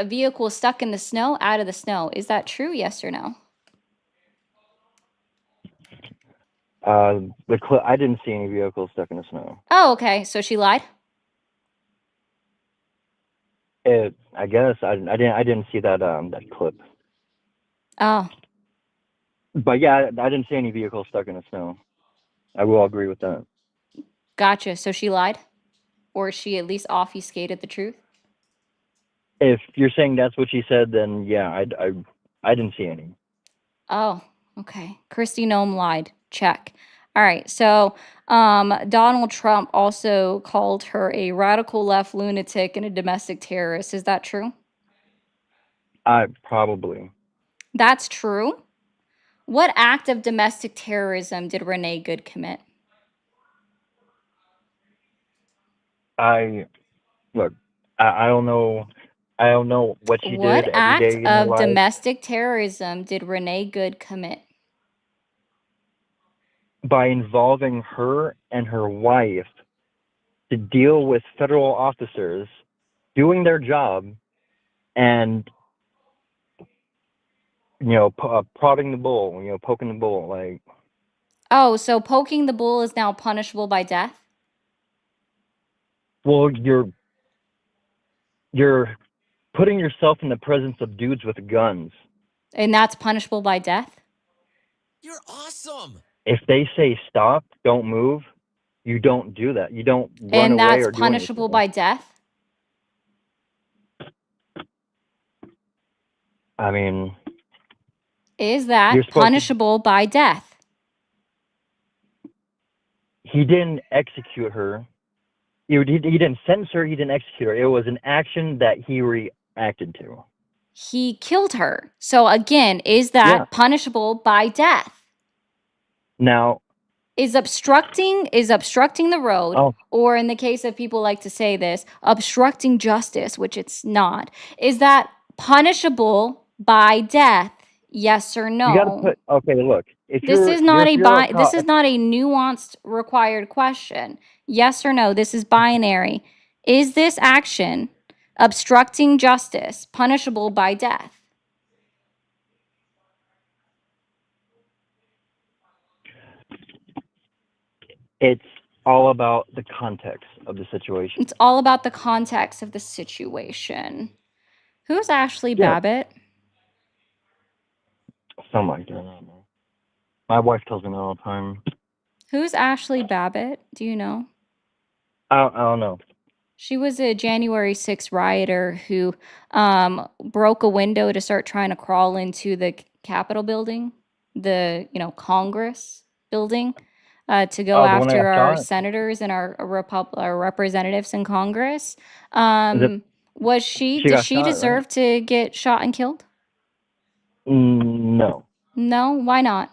vehicle stuck in the snow out of the snow. Is that true? Yes or no? I didn't see any vehicles stuck in the snow. Oh, okay. So she lied? I guess I didn't see that that clip. Oh, But yeah, I didn't see any vehicles stuck in the snow. I will agree with that. gotcha. So she lied? Or she at least obfuscated the truth? If you're saying that's what she said, then yeah, I didn't see any. Oh, okay. Kristi Noem lied. Check. All right. So Donald Trump also called her a radical left lunatic and a domestic terrorist. Is that true? Probably. That's true. What act of domestic terrorism did Renee Good commit? I don't know. I don't know what she What did every act day in her of life. domestic terrorism did Renee Good commit? By involving her and her wife to deal with federal officers doing their job and prodding the bull, poking the bull. Like, Oh, so poking the bull is now punishable by death? well, you're putting yourself in the presence of dudes with guns. And that's punishable by death? You're awesome. If they say stop, don't move, you don't do that. You don't run And away that's or do punishable anything. by death? I mean, Is You're that supposed to- punishable by death? he didn't execute her. He didn't sentence her. He didn't execute her. It was an action that he reacted to. He killed her. So again, is that Yeah. punishable by death? Now, Is obstructing the road, Oh. or in the case of people like to say this, obstructing justice, which it's not. Is that punishable by death? Yes or no? you got to put. Okay, look. If This you're, is not if a you're this is not a nuanced required question. Yes or no? This is binary. Is this action, obstructing justice, punishable by death? It's all about the context of the situation. It's all about the context of the situation. Who's Ashley Yeah. Babbitt? Something like that. I don't know. My wife tells me that all the time. Who's Ashley Babbitt? Do you know? I don't know. She was a January 6th rioter who broke a window to start trying to crawl into the Capitol building, the Congress building, to go Oh, the one I after our saw? senators and our representatives in Congress. it- Was she? She Did got she shot, right? deserve to get shot and killed? No. No. Why not?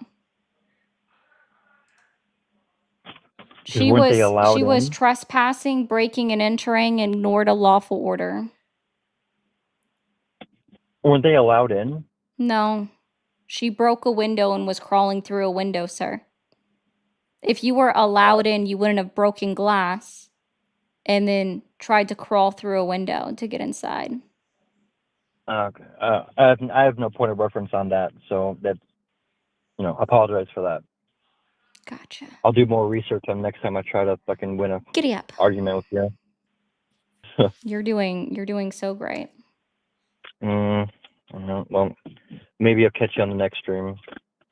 She weren't they was allowed in? trespassing, breaking and entering, and ignored a lawful order. Weren't they allowed in? No. She broke a window and was crawling through a window, sir. If you were allowed in, you wouldn't have broken glass and then tried to crawl through a window to get inside. Okay. I have no point of reference on that, so that's, apologize for that. Gotcha. I'll do more research on next time I try to fucking win a Giddy up. argument with you. You're doing so great. Well, maybe I'll catch you on the next stream.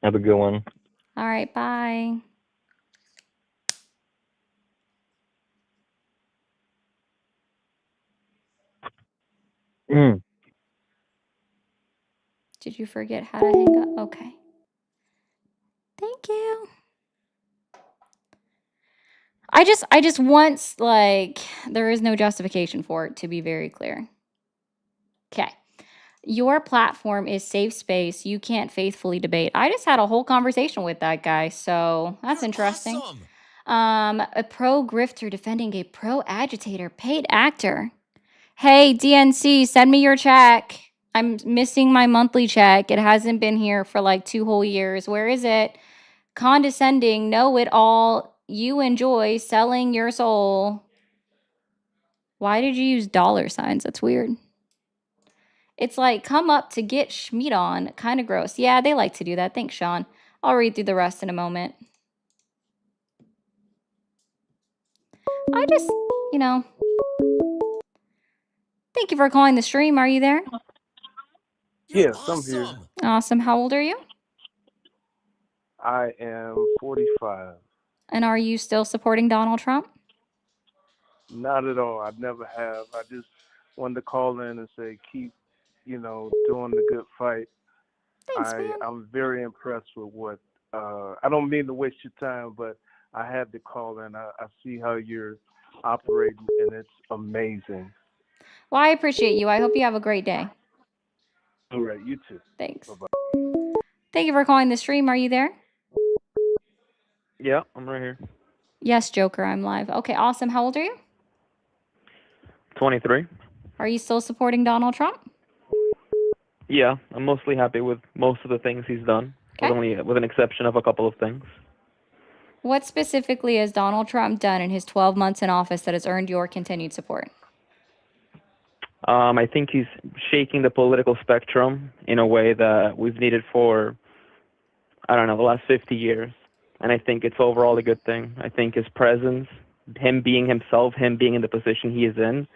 Have a good one. All right, bye. Did you forget how to hang up? Okay. Thank you. I just want, like, there is no justification for it, to be very clear. Okay. Your platform is safe space. You can't faithfully debate. I just had a whole conversation with that guy, so that's You're interesting. awesome. A pro grifter defending a pro agitator, paid actor. Hey, DNC, send me your check. I'm missing my monthly check. It hasn't been here for like 2 whole years. Where is it? Condescending, know it all. You enjoy selling your soul. Why did you use dollar signs? That's weird. It's like, come up to get schmeat on. Kind of gross. Yeah, they like to do that. Thanks, Sean. I'll read through the rest in a moment. I just, you know. Thank you for calling the stream. Are you there? You're Yes, I'm here. awesome. Awesome. How old are you? I am 45. And are you still supporting Donald Trump? Not at all. I never have. I just wanted to call in and say, keep, doing the good fight. Thanks, man. I'm very impressed with what. I don't mean to waste your time, but I had to call in. I see how you're operating, and it's amazing. Well, I appreciate you. I hope you have a great day. All right, you too. Thanks. Bye-bye. Thank you for calling the stream. Are you there? Yeah, I'm right here. Yes, Joker, I'm live. Okay, awesome. How old are you? 23. Are you still supporting Donald Trump? Yeah, I'm mostly happy with most of the things he's done, Okay. with an exception of a couple of things. What specifically has Donald Trump done in his 12 months in office that has earned your continued support? I think he's shaking the political spectrum in a way that we've needed for, I don't know, the last 50 years. And I think it's overall a good thing. I think his presence, him being himself, him being in the position he is in,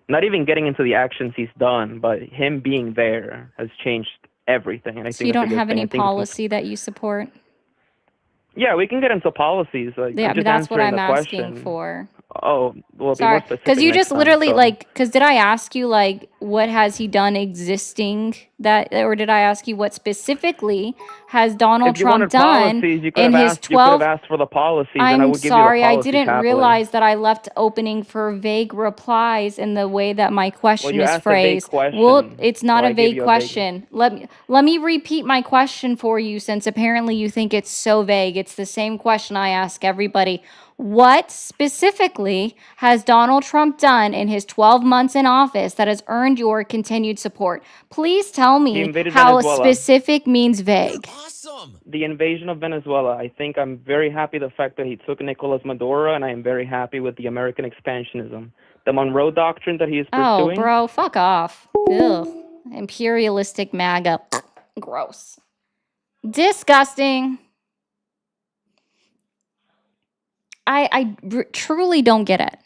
not even getting into the actions he's done, but him being there has changed everything. And I So think you that's a don't good have thing. any I think policy that you support? yeah, we can get into policies. Like, Yeah, I'm but just that's what answering I'm the asking question. for. Oh, well, be Sorry, more because specific you next just time. literally So, because did I ask you like what has he done existing or did I ask you what specifically has Donald if you Trump wanted done policies, you could in have his asked. You could have 12? asked for the policies, and I I'm would give you the sorry, I policies didn't happily. realize that I left opening for vague replies in the way that my Well, question you is asked a vague phrased. Well, question, it's so not a I gave vague you a vague. question. Let me repeat my question for you since apparently you think it's so vague. It's the same question I ask everybody. What specifically has Donald Trump done in his 12 months in office that has earned your continued support? Please tell He me invaded how Venezuela. specific means You're vague. awesome. The invasion of Venezuela. I think I'm very happy the fact that he took Nicolas Maduro, and I am very happy with the American expansionism, the Monroe Doctrine that he is Oh, pursuing. bro, fuck off. Ugh. Imperialistic MAGA. Gross. Disgusting. Truly don't get it.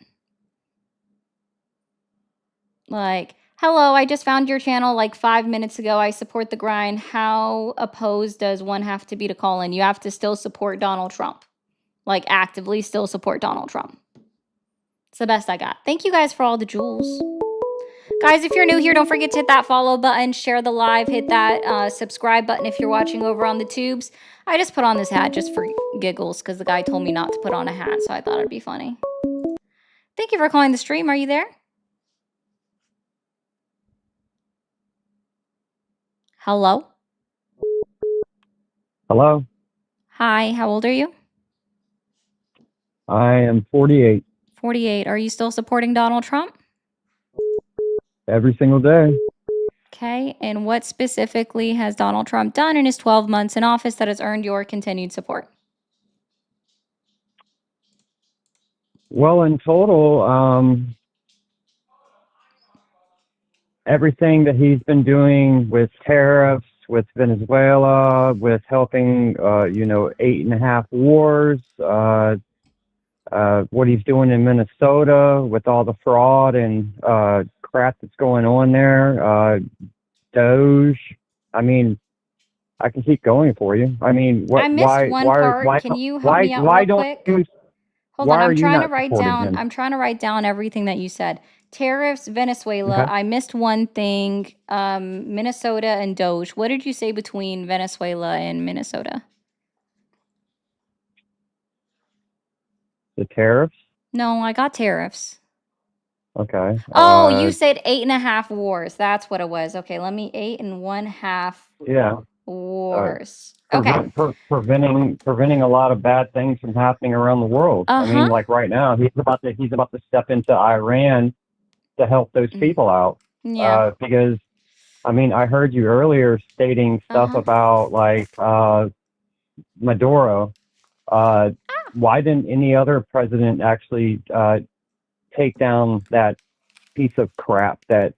Like, hello, I just found your channel like 5 minutes ago. I support the grind. How opposed does one have to be to call in? You have to still support Donald Trump. Like, actively still support Donald Trump. It's the best I got. Thank you guys for all the jewels. Guys, if you're new here, don't forget to hit that follow button, share the live, hit that subscribe button if you're watching over on the tubes. I just put on this hat just for giggles because the guy told me not to put on a hat, so I thought it'd be funny. Thank you for calling the stream. Are you there? Hello? Hello, Hi, how old are you? I am 48 48. Are you still supporting Donald Trump? every single day. Okay, and what specifically has Donald Trump done in his 12 months in office that has earned your continued support? Well, in total, everything that he's been doing with tariffs, with Venezuela, with helping, 8.5 wars, what he's doing in Minnesota with all the fraud and crap that's going on there, Doge. I mean, I can keep going for you. I mean, I missed one part. Can you help me out real quick? Hold on, I'm trying to write down. I'm trying to write down everything that you said. Tariffs, Venezuela. Okay. I missed one thing. Minnesota and Doge. What did you say between Venezuela and Minnesota? The tariffs? No, I got tariffs. Okay. Oh, you said 8.5 wars. That's what it was. Okay, let me 8.5 Yeah. wars. Okay. Preventing a lot of bad things from happening around the world. I mean, Uh-huh. like right now, he's about to step into Iran to help those people out. Yeah. Because I mean, I heard you earlier stating stuff Uh-huh. about like Maduro. Why didn't any other president actually take down that piece of crap that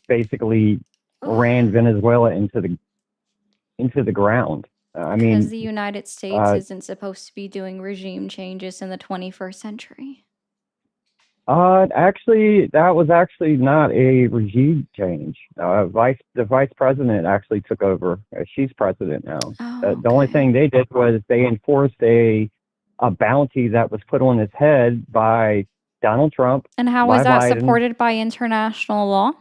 basically ran Venezuela into the ground? I Because mean, the United States uh, isn't supposed to be doing regime changes in the 21st century. actually, that was actually not a regime change. The vice president actually took over. She's president now. Oh, The only okay. thing they did was they enforced a bounty that was put on his head by Donald Trump, And how by is that Biden. supported by international law?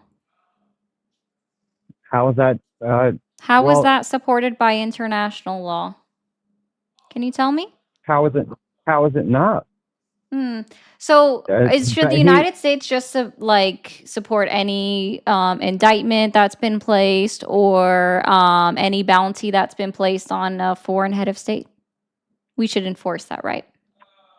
How is that? How is Well, that supported by international law? Can you tell me? how is it? How is it not? So, should But the United States just support any indictment that's been placed or any bounty that's been placed on a foreign head of state? We should enforce that, right?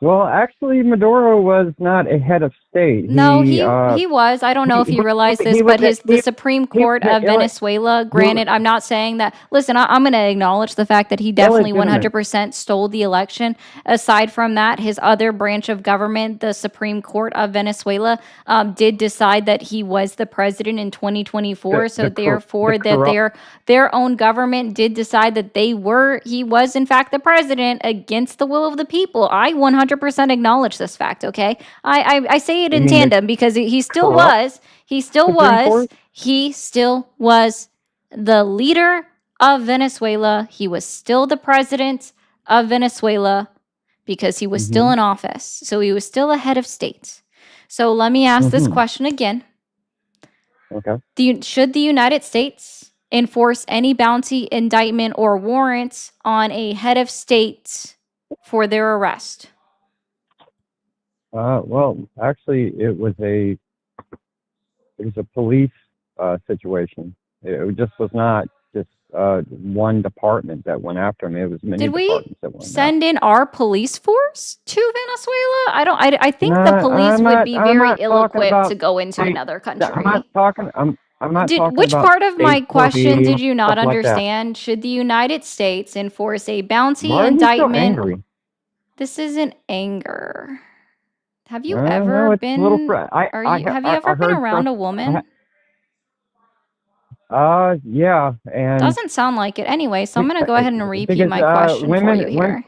Well, actually, Maduro was not a head of state. No, he was. I don't know if you realize this, but the Supreme Court of Venezuela, granted, I'm not saying that. Listen, I'm going to acknowledge the fact that he definitely 100% stole the election. Aside from that, his other branch of government, the Supreme Court of Venezuela, did decide that he was the president in 2024. So therefore, that their own government did decide that he was in fact the president against the will of the people. I 100% acknowledge this fact. Okay, I say it in tandem because he still was the leader of Venezuela. He was still the president of Venezuela because he was still in office. So he was still a head of state. So let me ask this question again. Okay. Should the United States enforce any bounty, indictment, or warrants on a head of state for their arrest? Well, actually, it was a police situation. It just was not just one department that went after him. It was many Did we departments that went send in our police force to Venezuela? I think the police would be very ill-equipped to go into another country. I'm not talking Which about part of my state question police, did you not stuff like that. understand? Should the United States enforce a bounty, Why are you so indictment? angry? This isn't anger. Have you No, ever it's a little have you ever been around a woman? Yeah, and Doesn't sound like it. Anyway, so I'm going to go ahead and repeat because, my question for you here.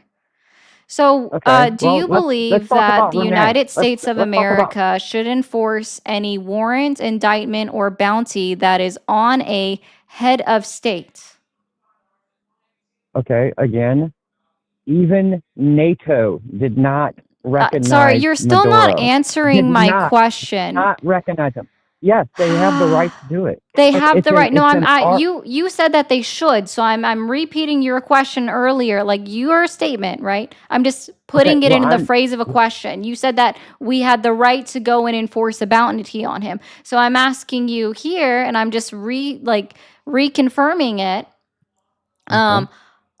So, Okay, do well, you let's believe talk that about the Renee. United States of let's talk about- America should enforce any warrant, indictment, or bounty that is on a head of state? Okay, again, even NATO did not recognize. Sorry, you're still not Maduro. answering Did my question. Not recognize him. Yes, they have the right to do it. They have It's the an- right. No, it's an art- you said that they should. So I'm repeating your question earlier, like your statement, right? I'm just putting Okay, it well, into the phrase of a question. You said that we had the right to go and enforce a bounty on him. So I'm asking you here, and I'm just reconfirming it.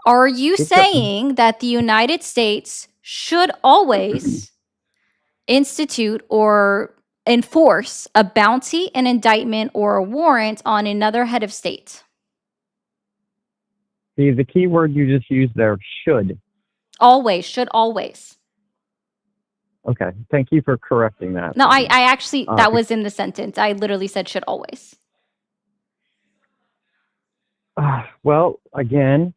Are you saying that the United States should always institute or enforce a bounty, an indictment, or a warrant on another head of state? See, the key word you just used there, should. Always, should always. Okay, thank you for correcting that. No, I actually, that be- was in the sentence. I literally said should always. Well, again,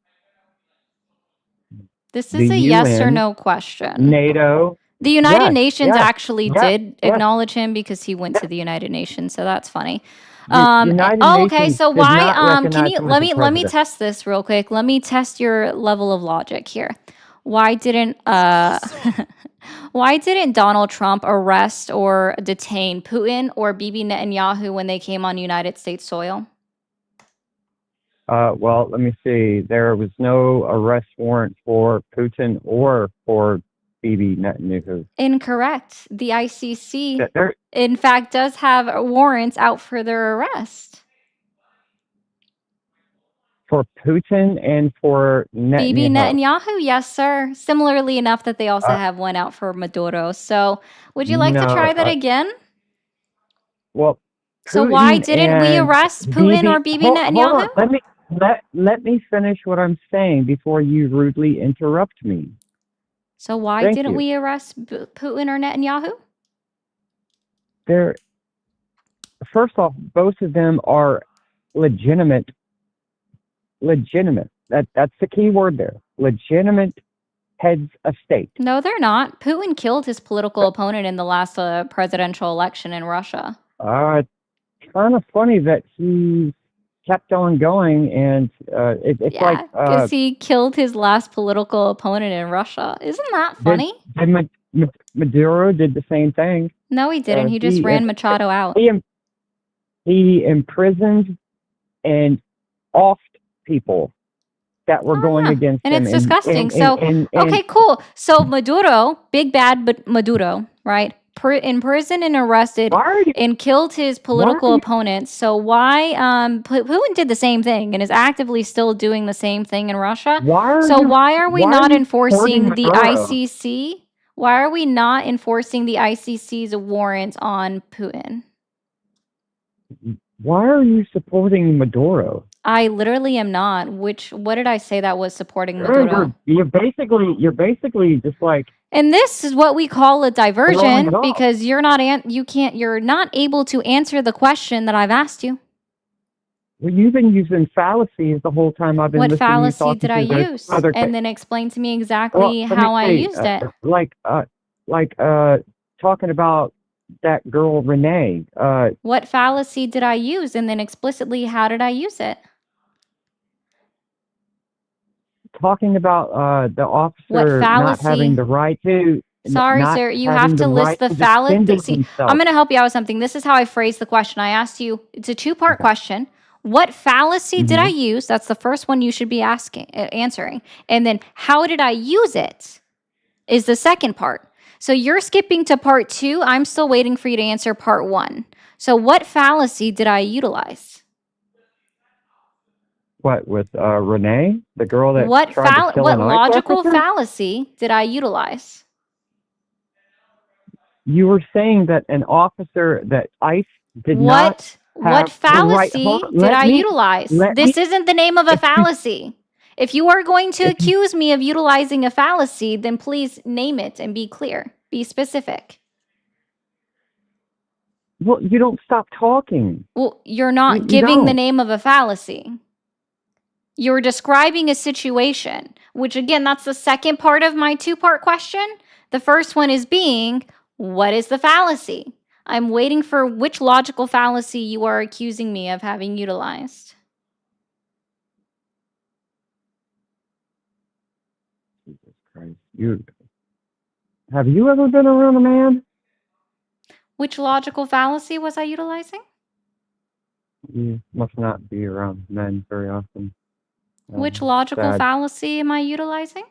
This is The a yes or UN, no question. NATO. The United Yes, Nations yes, actually yes, did yes. acknowledge him because he went to the United Nations, so that's funny. United Okay, Nations so did why not can recognize you him as let the me president. test this real quick. Let me test your level of logic here. Why didn't Donald Trump arrest or detain Putin or Bibi Netanyahu when they came on United States soil? Well, let me see. There was no arrest warrant for Putin or for Bibi Netanyahu. Incorrect. The ICC, That they're in fact, does have warrants out for their arrest. for Putin and for Bibi Netanyahu. Netanyahu, yes, sir. Similarly enough that they also Uh, have one out for Maduro. So, would you like to no, try that again? well, So, why Putin didn't we and arrest Putin or Bibi hold Netanyahu? on. Let me finish what I'm saying before you rudely interrupt me. So, why Thank didn't you. we arrest Putin or Netanyahu? They're first off, both of them are legitimate. That's the key word there. Legitimate heads of state. No, they're not. Putin killed his political opponent in the last presidential election in Russia. It's kind of funny that he kept on going, and it's Yeah, like because he killed his last political opponent in Russia. Isn't that funny? Maduro did the same thing. No, he didn't. He just he ran Machado out. He imprisoned and offed people that were going against And him. it's disgusting. Okay, cool. So Maduro, big bad, but Maduro, right? In prison and arrested and killed his political opponents. So why Putin did the same thing and is actively still doing the same thing in Russia? Why are we not enforcing the ICC? Why are we not enforcing the ICC's warrants on Putin? Why are you supporting Maduro? I literally am not. What did I say that was supporting Maduro? You're basically just like. And this is what we call a diversion Throwing it off. because you're not able to answer the question that I've asked you. Well, you've been using fallacies the whole time I've been What listening to you fallacy talking did to I those use? other And then explain to me exactly let me how I see, used it. Talking about that girl Renee. What fallacy did I use? And then explicitly, how did I use it? Talking about the officer What not fallacy? having the right to. Sorry, not sir. You having have to list right the to fallacy. defend See, himself. I'm going to help you out with something. This is how I phrased the question. I asked you, it's a two-part question. What fallacy did I use? That's the first one you should be answering. And then how did I use it is the second part. So you're skipping to part 2. I'm still waiting for you to answer part 1. So what fallacy did I utilize? What with Renee, the girl that What tried to kill an ICE logical officer? fallacy did I utilize? You were saying that an officer that ICE did not. What fallacy did I utilize? This isn't the name of a fallacy. If you are going to accuse me of utilizing a fallacy, then please name it and be clear. Be specific. Well, you don't stop talking. Well, you're not You giving the don't. name of a fallacy. You're describing a situation, which again, that's the second part of my 2-part question. The first one is being, what is the fallacy? I'm waiting for which logical fallacy you are accusing me of having utilized. Jesus Christ. Have you ever been around a man? Which logical fallacy was I utilizing? You must not be around men very often. Which logical sad. fallacy am I utilizing?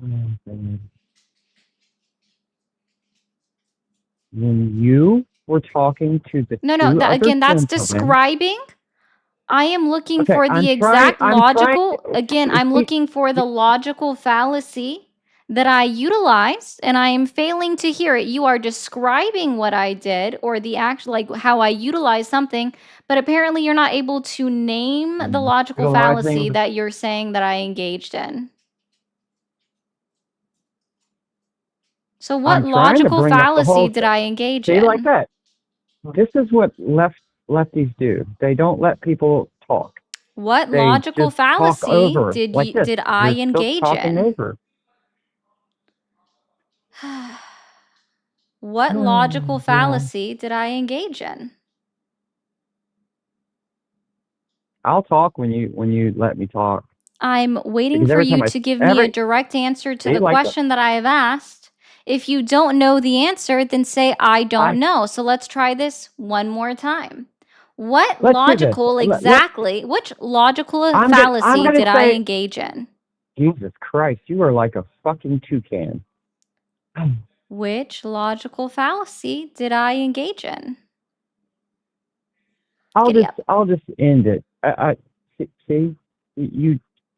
When you were talking to the No, two other that's gentlemen- describing. I am looking Okay, for I'm the trying- exact I'm trying logical. to- Again, I'm looking for the logical fallacy that I utilized, and I am failing to hear it. You are describing what I did or the actual, like how I utilized something, but apparently you're not able to name the logical fallacy Utilizing- that you're saying that I engaged in. So what I'm trying to logical bring up the fallacy whole did I engage See, in? like that. This is what lefties do. They don't let people talk. What They logical just talk fallacy over did like this. I You're still engage talking in? over. What logical Yeah. fallacy did I engage in? I'll talk when you let me talk. I'm waiting Because for every you time to give me a direct answer to the like that. question that I have asked. If you don't know the answer, then say, I don't know. So let's try this one more time. What Let's do this. logical which logical I'm fallacy gonna did I say- engage in? Jesus Christ, you are like a fucking toucan. Which logical fallacy did I engage in? I'll Giddy just up. I'll just end it. See,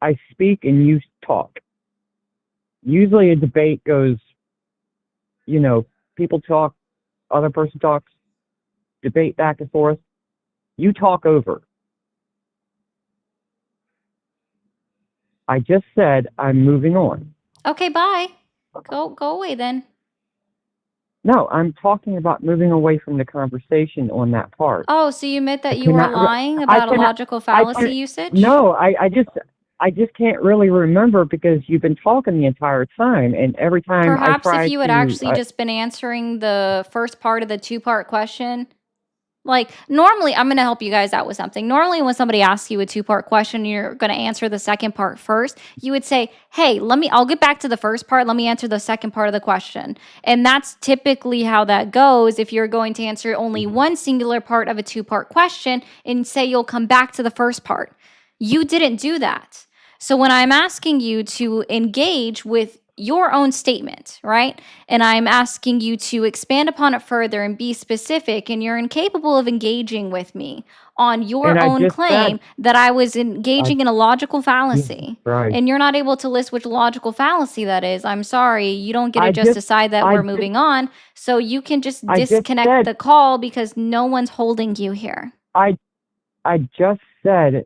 I speak and you talk. Usually a debate goes, people talk, other person talks, debate back and forth. You talk over. I just said I'm moving on. Okay, bye. Go away then. No, I'm talking about moving away from the conversation on that part. Oh, so you admit I that you are cannot re- lying I about a cannot- logical fallacy can- usage? No, I just can't really remember because you've been talking the entire time, and every time Perhaps I try if you had to, actually just been answering the first part of the two-part question. Like, normally, I'm going to help you guys out with something. Normally, when somebody asks you a two-part question, you're going to answer the second part first. You would say, hey, I'll get back to the first part. Let me answer the second part of the question. And that's typically how that goes if you're going to answer only one singular part of a two-part question and say you'll come back to the first part. You didn't do that. So when I'm asking you to engage with your own statement, right? And I'm asking you to expand upon it further and be specific, and you're incapable of engaging with me on your And I own just claim said- that I was engaging in a logical fallacy. right. And you're not able to list which logical fallacy that is. I'm sorry, you don't get to I just just- decide that I we're just- moving on. So you can just I just disconnect said- the call because no one's holding you here. I just said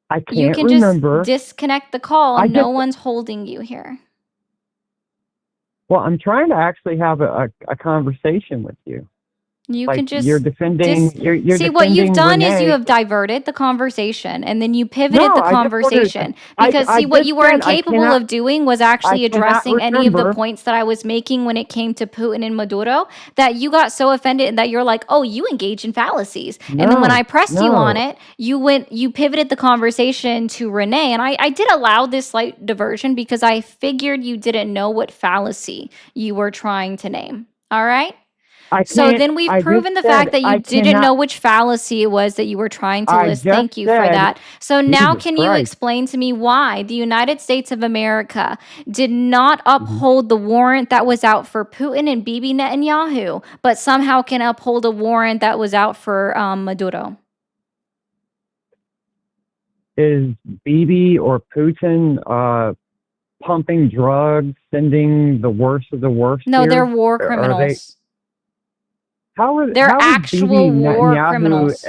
I can't You can remember. just disconnect the call. I No just- one's holding you here. Well, I'm trying to actually have a conversation with you. You Like can just you're defending. You're see what you've defending done is you Renee. have diverted the conversation and then you pivoted No, the I just wanted- conversation I- because I see what just you were said I incapable cannot- of doing was actually I cannot addressing any of the remember. points that I was making when it came to Putin and Maduro, that you got so offended that you're like, oh, you engage in fallacies. And then when No, I pressed you no. on it, you pivoted the conversation to Renee. And I did allow this slight diversion because I figured you didn't know what fallacy you were trying to name. All right? So can't- then we've I just proven the said fact that you I didn't cannot- know which fallacy it was that you were trying to I list. just Thank you for said- that. So now Jesus can you Christ. explain to me why the United States of America did not Mm-hmm. uphold the warrant that was out for Putin and Bibi Netanyahu, but somehow can uphold a warrant that was out for Maduro? Is Bibi or Putin pumping drugs, sending the worst of the worst? No, here? they're war Are they- criminals. how They're is actual Bibi war Netanyahu- criminals.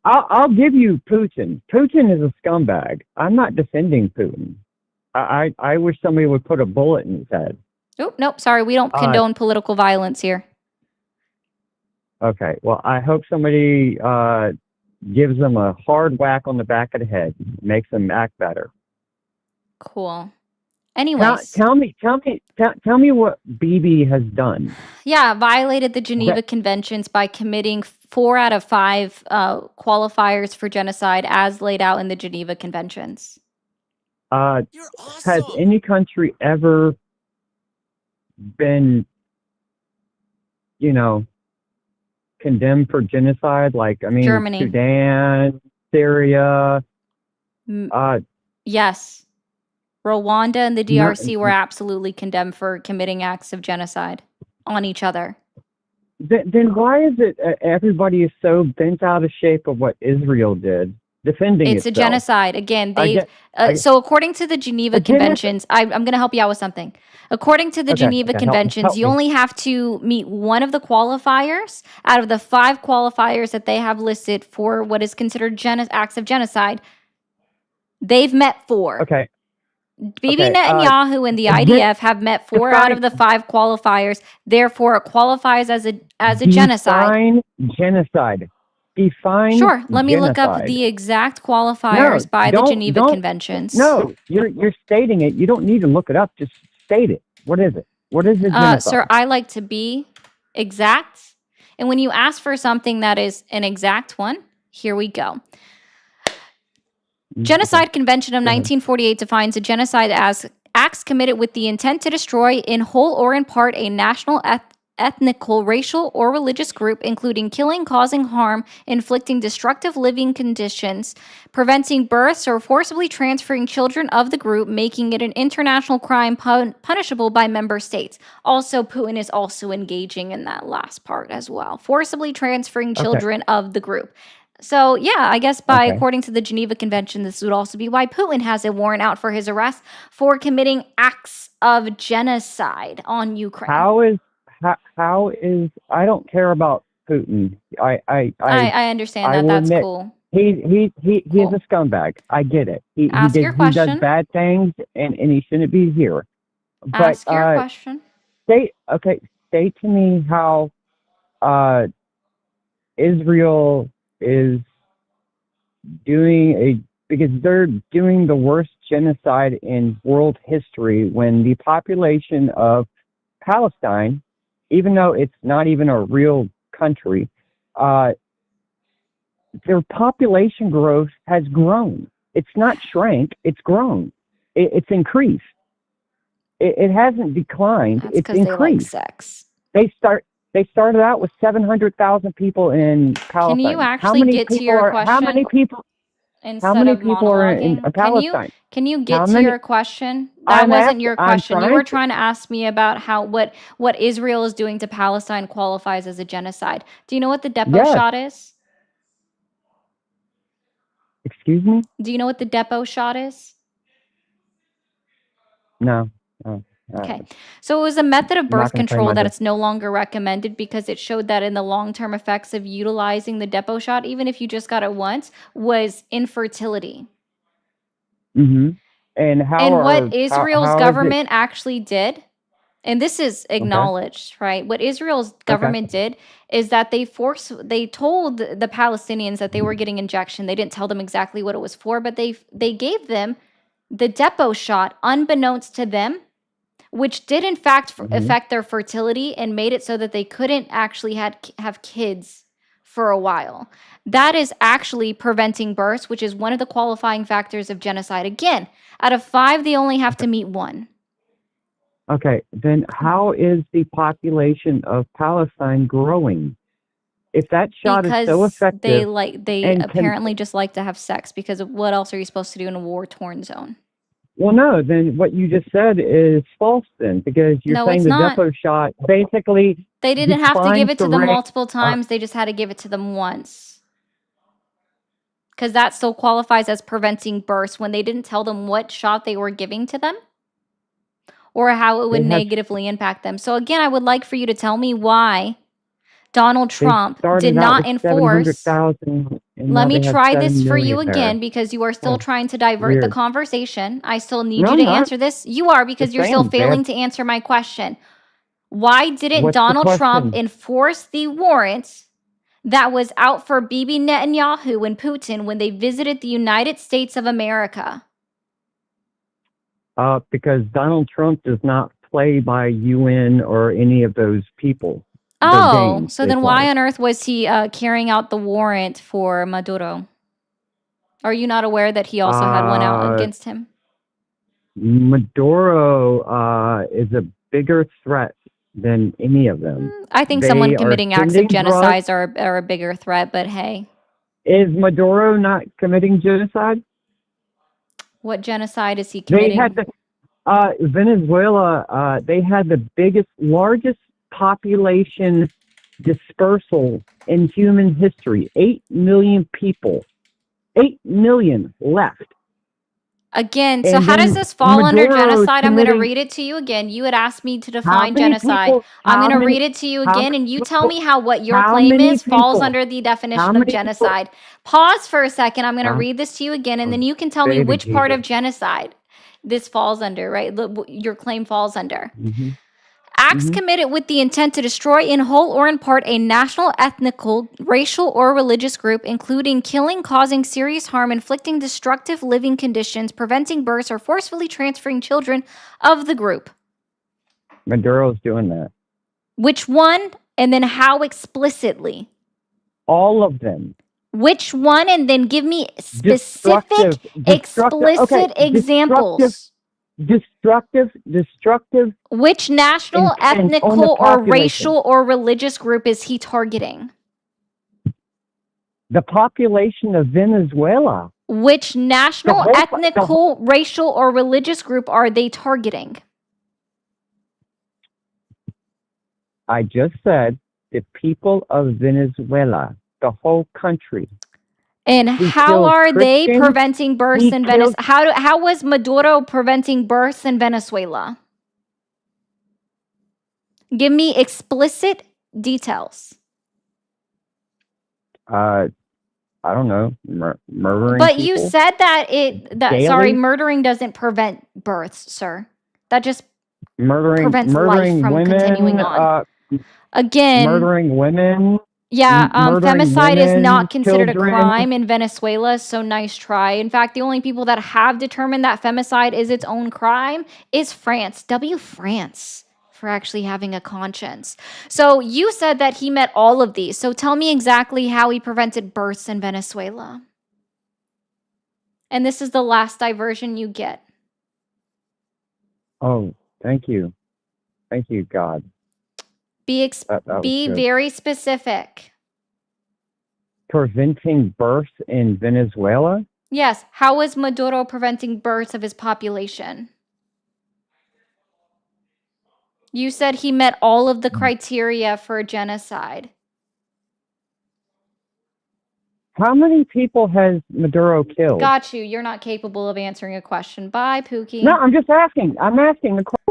I'll give you Putin. Putin is a scumbag. I'm not defending Putin. I wish somebody would put a bullet in his head. Oh, nope, sorry, we don't condone political violence here. Okay, well, I hope somebody gives them a hard whack on the back of the head, makes them act better. Cool. Anyways. Tell me what Bibi has done. Yeah, violated the Geneva Conventions by committing 4 out of 5 qualifiers for genocide as laid out in the Geneva Conventions. Has any country ever been, condemned for genocide? Like, I mean, Germany. Sudan, Syria. Yes. Rwanda and the No- DRC were absolutely condemned for committing acts of genocide on each other. Then why is it everybody is so bent out of shape of what Israel did, defending It's a itself? genocide. Again, I they've get- so according to the Geneva A genocide- Conventions, I'm going to help you out with something. According to the Okay, Geneva okay, help- Conventions, help you me. only have to meet one of the qualifiers out of the 5 qualifiers that they have listed for what is considered acts of genocide. They've met 4. Okay. Bibi Okay, Netanyahu and the gen- IDF have met 4 out of the 5 qualifiers. Therefore, it qualifies as a genocide. Define genocide. Define. Sure. Let me look up genocide. the exact qualifiers by the don't- Geneva don't- Conventions. No, you're stating it. You don't need to look it up. Just state it. What is it? What is the genocide? Sir, I like to be exact. And when you ask for something that is an exact one, here we go. Genocide Convention of 1948 defines a genocide as acts committed with the intent to destroy in whole or in part a national ethnical, racial, or religious group, including killing, causing harm, inflicting destructive living conditions, preventing births, or forcibly transferring children of the group, making it an international crime punishable by member states. Also, Putin is also engaging in that last part as well, forcibly transferring Okay. children of the group. So, yeah, I guess by Okay. according to the Geneva Convention, this would also be why Putin has a warrant out for his arrest for committing acts of genocide on Ukraine. How is I don't care about Putin. I understand I that. will That's admit cool. he is Cool. a scumbag. I get it. Ask your He does question. bad things and he shouldn't be here. But Ask your question. state to me how Israel is because they're doing the worst genocide in world history when the population of Palestine, even though it's not even a real country, their population growth has grown. It's not shrank, it's grown. It's increased. It hasn't declined, That's it's because they like increased. sex. They started out with 700,000 people in Palestine. Can you How actually many get to people your are how question many people instead of are in monologuing? Palestine? Can you How get to many your question? That I'm wasn't your I'm question. You were trying trying to ask me about how what Israel is doing to Palestine qualifies as a genocide. Do you know what the depot Yes. shot is? Excuse me? Do you know what the depot shot is? No. Oh, Okay. So it was a method of I'm not birth gonna tell you control my that business. it's no longer recommended because it showed that in the long-term effects of utilizing the depot shot, even if you just got it once, was infertility. Mm-hmm. And And what Israel's how is it government actually did, and this is okay? acknowledged, right? What Israel's Okay. government did is that they told the Palestinians that they were getting injection. They didn't tell them exactly what it was for, but they gave them the depot shot unbeknownst to them, which did in fact Mm-hmm. affect their fertility and made it so that they couldn't actually have kids for a while. That is actually preventing births, which is one of the qualifying factors of genocide. Again, out of 5, they only have to meet 1. Okay. Then how is the population of Palestine growing? If that shot is so Because they effective they and can apparently just like to have sex, because what else are you supposed to do in a war-torn zone? well, no, then what you just said is false then, because you're No, saying it's the not. depot shot basically They didn't have to give declines it the to them rate. multiple times. They just had to give it to them once. Because that still qualifies as preventing births when they didn't tell them what shot they were giving to them or how it would They had negatively impact them. So again, I would like for you to tell me why Donald they Trump did started out not with enforce. 700,000 and Let now me they have try 7 this for you million there. again because you are still Oh, trying to divert the weird. conversation. I still need No, you I'm to not. answer this. You are, because Just you're still saying, they have failing to answer my question. Why didn't what's the Donald Trump question? enforce the warrant that was out for Bibi Netanyahu and Putin when they visited the United States of America? Because Donald Trump does not play by UN or any of those people. Their Oh, games so they then why play. on earth was he carrying out the warrant for Maduro? Are you not aware that he also had one out Uh, against him? Maduro is a bigger threat than any of them. I think someone They are committing acts of sending drugs. genocide are a bigger threat, but hey, Is Maduro not committing genocide? what genocide is he They had committing? Venezuela. They had the largest population dispersal in human history. 8 million people. 8 million left. Again, so And how does then this fall under Maduro is genocide? I'm going to committing. read it to you again. You had asked me to How define many genocide. people? I'm How going to many? read it to you How again, many and you tell people? me how what your How claim many is falls people? under the How definition of many people? genocide. Pause for a second. I'm going to Huh? read this to you again, and then Oh, you can tell me baby which part of Jesus. genocide this falls under, right? Your claim falls under. Mm-hmm. Acts Mm-hmm. committed with the intent to destroy in whole or in part a national, ethnical, racial, or religious group, including killing, causing serious harm, inflicting destructive living conditions, preventing births, or forcefully transferring children of the group. Maduro's doing that. Which one, and then how explicitly? All of them. Which one, and then give me specific, Destructive. Okay. explicit examples. destructive Which national, intent on the ethnical, or population. racial or religious group is he targeting? The population of Venezuela. Which national, whole- the- ethnical, racial, or religious group are they targeting? I just said the people of Venezuela, the whole country. And We how killed are they Christians. preventing births We in killed- Venezuela? How was Maduro preventing births in Venezuela? Give me explicit details. I don't know, murdering But people. you said that daily? murdering doesn't prevent births, sir. That just murdering prevents life from women, continuing on. Again, murdering women. yeah, murdering femicide is women, not considered children. a crime in Venezuela, so nice try. In fact, the only people that have determined that femicide is its own crime is France. France for actually having a conscience. So you said that he met all of these. So tell me exactly how he prevented births in Venezuela. And this is the last diversion you get. Oh, thank you, God. Be That was good. very specific. Preventing births in Venezuela. Yes. How is Maduro preventing births of his population? You said he met all of the criteria for a genocide. How many people has Maduro killed? Got you. You're not capable of answering a question. Bye, Pookie. No, I'm just asking. I'm asking the question.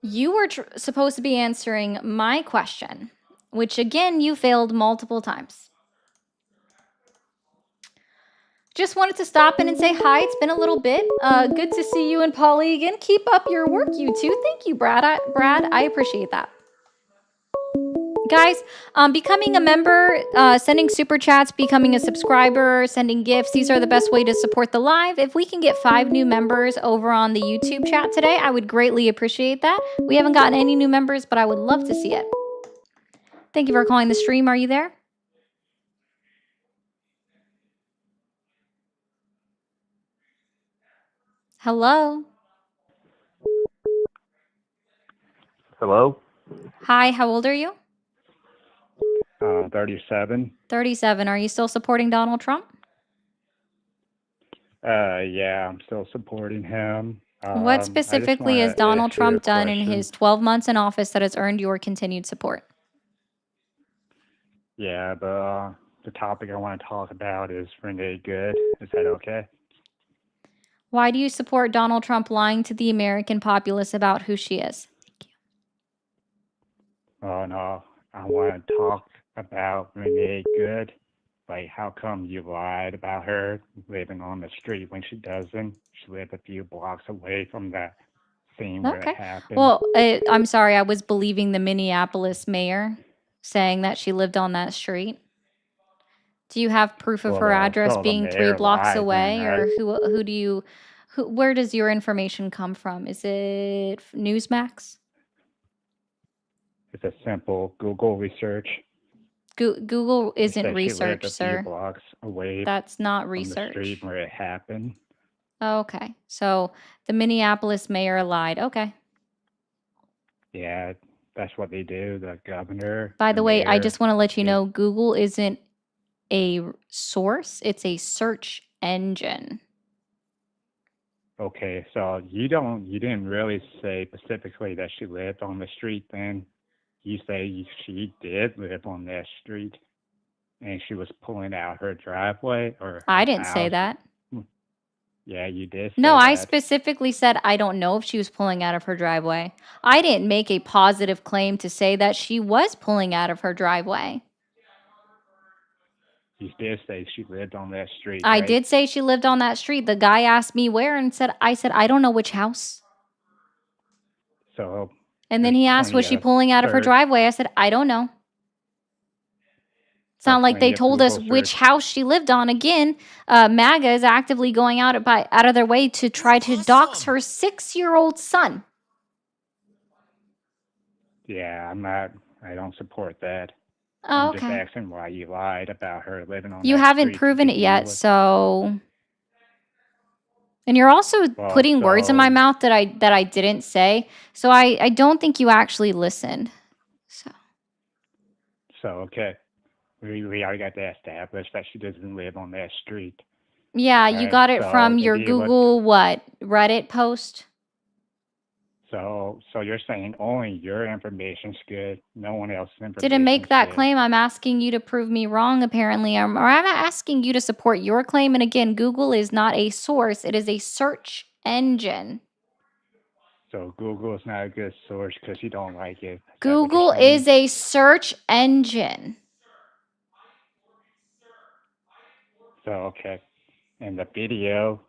You were supposed to be answering my question, which again, you failed multiple times. Just wanted to stop in and say hi. It's been a little bit. Good to see you and Polly again. Keep up your work, you two. Thank you, Brad. I appreciate that. Guys, becoming a member, sending super chats, becoming a subscriber, sending gifts, these are the best way to support the live. If we can get 5 new members over on the YouTube chat today, I would greatly appreciate that. We haven't gotten any new members, but I would love to see it. Thank you for calling the stream. Are you there? Hello? Hello? Hi, how old are you? 37. 37. Are you still supporting Donald Trump? Yeah, I'm still supporting him. What specifically has Donald Trump done in his 12 months in office that has earned your continued support? Yeah, the topic I want to talk about is Renee Good. Is that okay? Why do you support Donald Trump lying to the American populace about who she is? Thank you. Oh, no. I want to talk about Renee Good. Like, how come you lied about her living on the street when she doesn't? She lived a few blocks away from that scene where it happened. Well, I'm sorry. I was believing the Minneapolis mayor saying that she lived on that street. Do you have proof of her address being 3 blocks away, or where does your information come from? Is it Newsmax? It's a simple Google research. Google isn't She lived research, a sir. few blocks away That's not from the research. street where it happened. Okay. So the Minneapolis mayor lied. Okay. Yeah, that's what they do. The governor. By the way, I mayor. just want to let you know Google isn't a source, it's a search engine. Okay, so you didn't really say specifically that she lived on the street then. You say she did live on that street and she was pulling out her driveway or I her didn't say house. that. Yeah, you did say No, I that. specifically said I don't know if she was pulling out of her driveway. I didn't make a positive claim to say that she was pulling out of her driveway. You did say she lived on that street, I right? did say she lived on that street. The guy asked me where and I said, I don't know which house. So And then there's he asked, was she plenty of pulling out of her search. driveway? I said, I don't know. It's not like they plenty of told us Google which search. house she lived on. Again, MAGA is actively going out of their way to try to dox her 6-year-old son. Yeah, I don't support that. Oh, I'm just okay. asking why you lied about her living on You that haven't street to proven it begin yet, with. so And you're also Well, putting words in my so mouth that I didn't say. So I don't think you actually listened. So okay. We already got that established that she doesn't live on that street. yeah, you Alright, got it so from if your you would Google Reddit post? so you're saying only your information's good, no one else's Didn't information's make that good. claim. I'm asking you to prove me wrong, apparently. Or I'm asking you to support your claim. And again, Google is not a source, it is a search engine. So Google is not a good source because you don't like it. Is that what you're Google saying? is a search engine. So okay. In the video,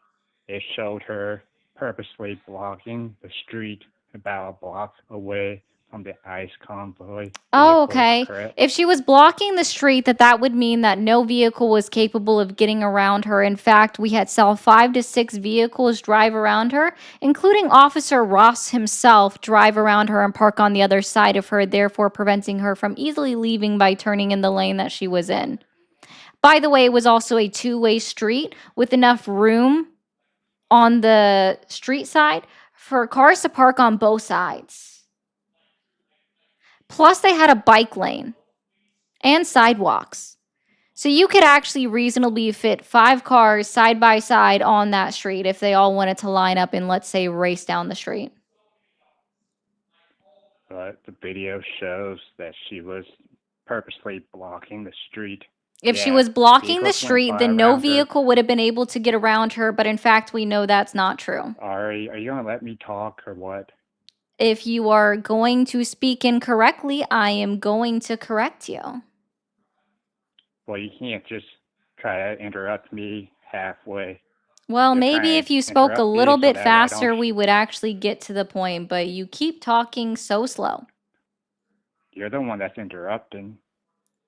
it showed her purposely blocking the street about a block away from the ICE convoy Oh, vehicles, okay. correct? If she was blocking the street, that would mean that no vehicle was capable of getting around her. In fact, we had saw 5 to 6 vehicles drive around her, including Officer Ross himself drive around her and park on the other side of her, therefore preventing her from easily leaving by turning in the lane that she was in. By the way, it was also a two-way street with enough room on the street side for cars to park on both sides. Plus, they had a bike lane and sidewalks. So you could actually reasonably fit 5 cars side by side on that street if they all wanted to line up and, let's say, race down the street. But the video shows that she was purposely blocking the street. If she Yeah, was blocking the vehicles went street, by then no around her. vehicle would have been able to get around her. But in fact, we know that's not true. Are you gonna let me talk or what? If you are going to speak incorrectly, I am going to correct you. Well, you can't just try to interrupt me halfway. Well, You're maybe trying if to you spoke a interrupt me little so bit that I don't faster, we would actually get to the point, but you keep talking so slow. You're the one that's interrupting.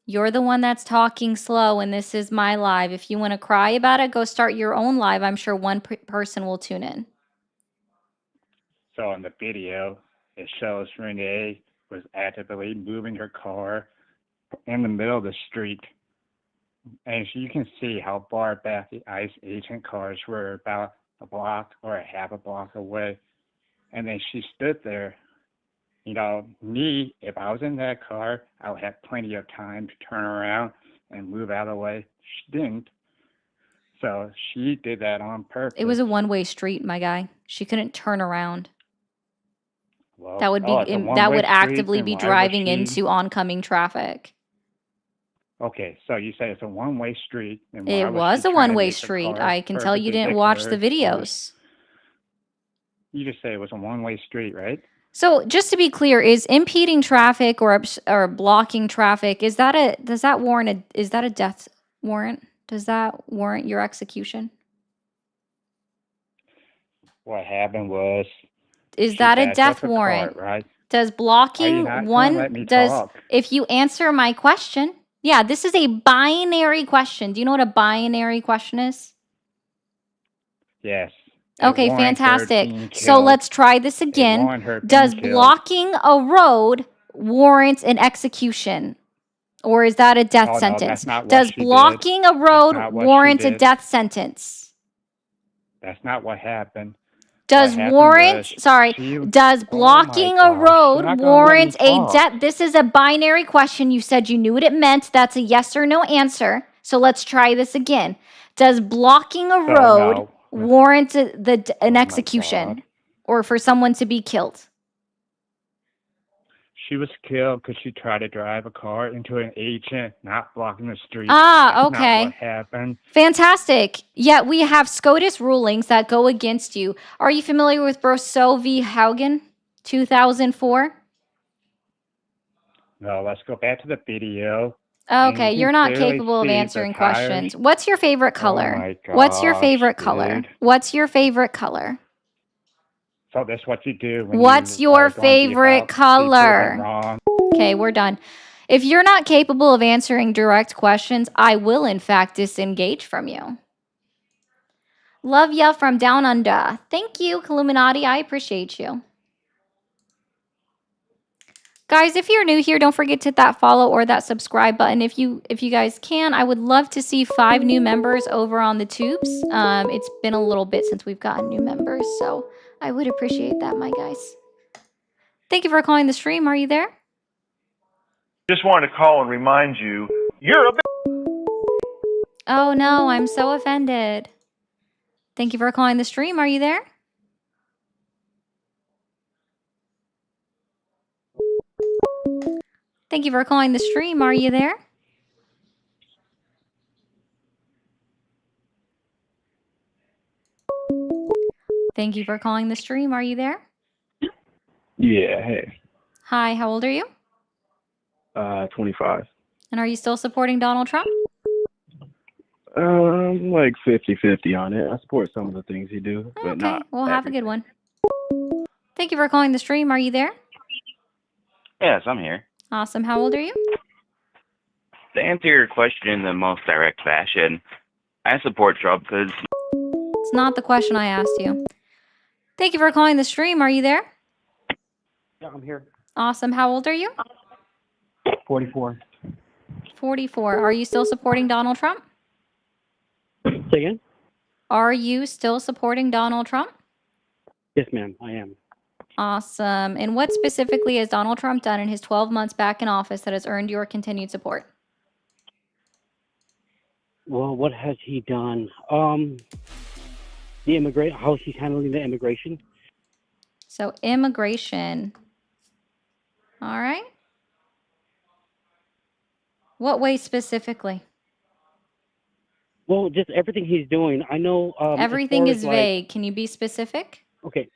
You're the one that's talking slow, and this is my live. If you want to cry about it, go start your own live. I'm sure one person will tune in. So in the video, it shows Renee was actively moving her car in the middle of the street. And you can see how far back the ICE agent cars were, about a block or a half a block away. And then she stood there. You know, me, if I was in that car, I would have plenty of time to turn around and move out of the way. She didn't. So she did that on purpose. It was a one-way street, my guy. She couldn't turn around. Well, That would be it's a that one-way would street, actively then be why was driving she- into oncoming traffic. Okay, so you say it's a one-way street. And why It was was she a trying to one-way make her street. car I can tell you didn't watch the perpendicular? videos. You just say it was a one-way street, right? So just to be clear, is impeding traffic or blocking traffic, is that a death warrant? Does that warrant your execution? What happened was Is she that a backed death up her warrant? car, right? Does Are you blocking not gonna let me talk? if you answer my question, yeah, this is a binary question. Do you know what a binary question is? Yes. It Okay, warrants her fantastic. being So killed. let's try this It again. warrants her being Does killed. blocking a road warrant an execution? Or is that a death Oh, no, sentence? that's not what Does she did. blocking a road not what she warrant a did. death sentence? That's not what happened. Does happened warrant, was sorry, she- does Oh my blocking a gosh, you're road not gonna let me warrant a talk. death? This is a binary question. You said you knew what it meant. That's a yes or no answer. So let's try this again. Does blocking a So, road no. warrant an Oh my execution God. or for someone to be killed? She was killed because she tried to drive a car into an agent, not blocking the street. Ah, That's okay. not what happened. Fantastic. Yet we have SCOTUS rulings that go against you. Are you familiar with Brosseau v. Haugen, 2004? No, let's go back to the video. And Okay, you you're can not clearly capable of see the answering tires. questions. What's your favorite color? Oh my What's your gosh, favorite color? dude. What's your favorite color? So that's what you do when What's you your are going to be favorite about to say proven color? wrong. Okay, we're done. If you're not capable of answering direct questions, I will in fact disengage from you. Love ya from down under. Thank you, Illuminati. I appreciate you. Guys, if you're new here, don't forget to hit that follow or that subscribe button. If you guys can, I would love to see 5 new members over on the tubes. It's been a little bit since we've gotten new members, so I would appreciate that, my guys. Thank you for calling the stream. Are you there? Just wanted to call and remind you, you're a Oh no, I'm so offended. Thank you for calling the stream. Are you there? Thank you for calling the stream. Are you there? Thank you for calling the stream. Are you there? Yeah, hey. Hi, how old are you? 25. And are you still supporting Donald Trump? Like 50-50 on it. I support some of the things he do, but Okay, not well, have a good everything. one. Thank you for calling the stream. Are you there? Yes, I'm here. Awesome. How old are you? To answer your question in the most direct fashion, I support Trump because It's not the question I asked you. Thank you for calling the stream. Are you there? Yeah, I'm here. Awesome. How old are you? 44. 44. Are you still supporting Donald Trump? Say again? Are you still supporting Donald Trump? Yes, ma'am, I am. Awesome. And what specifically has Donald Trump done in his 12 months back in office that has earned your continued support? Well, what has he done? How he's handling the immigration. So immigration. All right. What way specifically? Well, just everything he's doing. I know. Everything as is far as, vague. Can you be specific? Okay.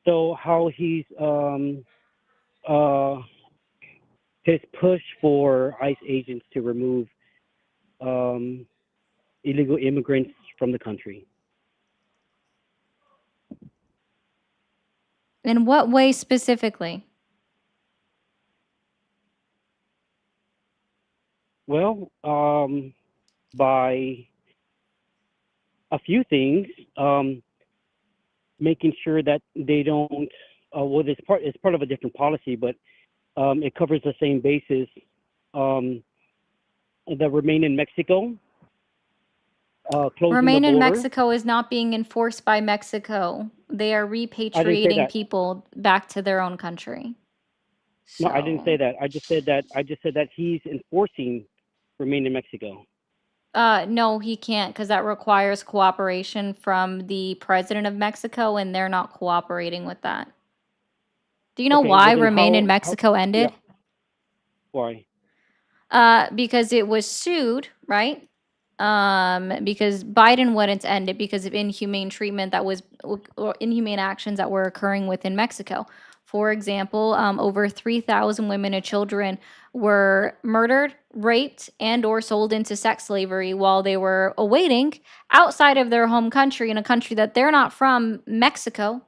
So how he's his push for ICE agents to remove illegal immigrants from the country. In what way specifically? Well, by a few things, making sure that they don't. Well, it's part of a different policy, but it covers the same basis. The Remain in Mexico. Closing Remain the in border. Mexico is not being enforced by Mexico. They are repatriating that. people back to their own country. No, I didn't So- say that. I just said that he's enforcing Remain in Mexico. No, he can't because that requires cooperation from the president of Mexico, and they're not cooperating with that. Do you know Okay, why well then Remain in how- Mexico ended? yeah. Why? Because it was sued, right? Because Biden wouldn't end it because of inhumane treatment or inhumane actions that were occurring within Mexico. For example, over 3,000 women and children were murdered, raped, and or sold into sex slavery while they were awaiting outside of their home country in a country that they're not from, Mexico,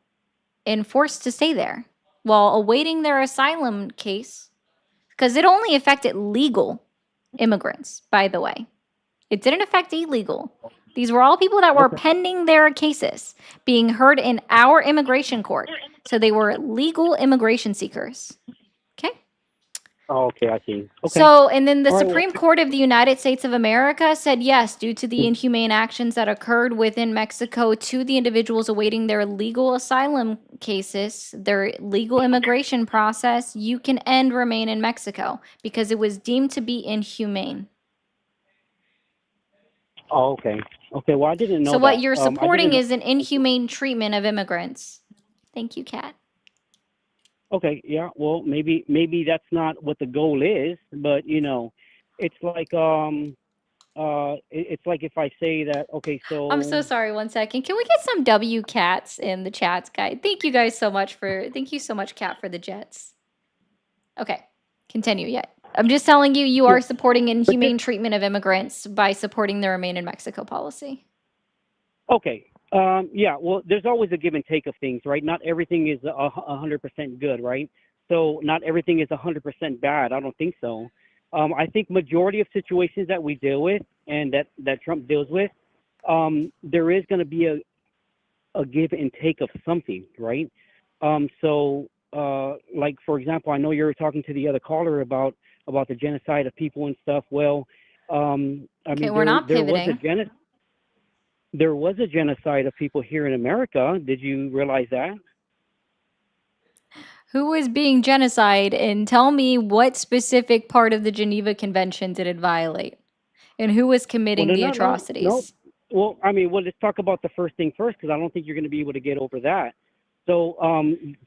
and forced to stay there while awaiting their asylum case. Because it only affected legal immigrants, by the way. It didn't affect illegal. These were all people that were pending their cases being heard in our immigration court. So they were legal immigration seekers. Okay? Oh, okay, I see. Okay. So, and then the All right, well- Supreme Court of the United States of America said yes, due to the inhumane actions that occurred within Mexico to the individuals awaiting their legal asylum cases, their legal immigration process, you can end Remain in Mexico because it was deemed to be inhumane. Oh, okay. Okay. Well, I didn't know. So what that. you're I supporting didn't- is an inhumane treatment of immigrants. Thank you, Kat. Okay. Yeah. Well, maybe that's not what the goal is, but it's like it's like if I say that. Okay. So I'm so sorry. 1 second. Can we get some W cats in the chats, guys? Thank you guys so much thank you so much, Kat, for the jets. Okay. Continue. Yeah. I'm just telling you, you are supporting inhumane treatment of immigrants by supporting the Remain in Mexico policy. Okay. Yeah. Well, there's always a give and take of things, right? Not everything is 100% good, right? So not everything is 100% bad. I don't think so. I think majority of situations that we deal with and that Trump deals with, there is going to be a give and take of something, right? So like for example, I know you were talking to the other caller about the genocide of people and stuff. Well, I Okay, mean, we're not there was pivoting. there was a genocide of people here in America. Did you realize that? Who is being genocide? And tell me what specific part of the Geneva Convention did it violate? And who was Well, committing no, the no, no, no. atrocities? Well, I mean, well, let's talk about the first thing first, because I don't think you're going to be able to get over that. So,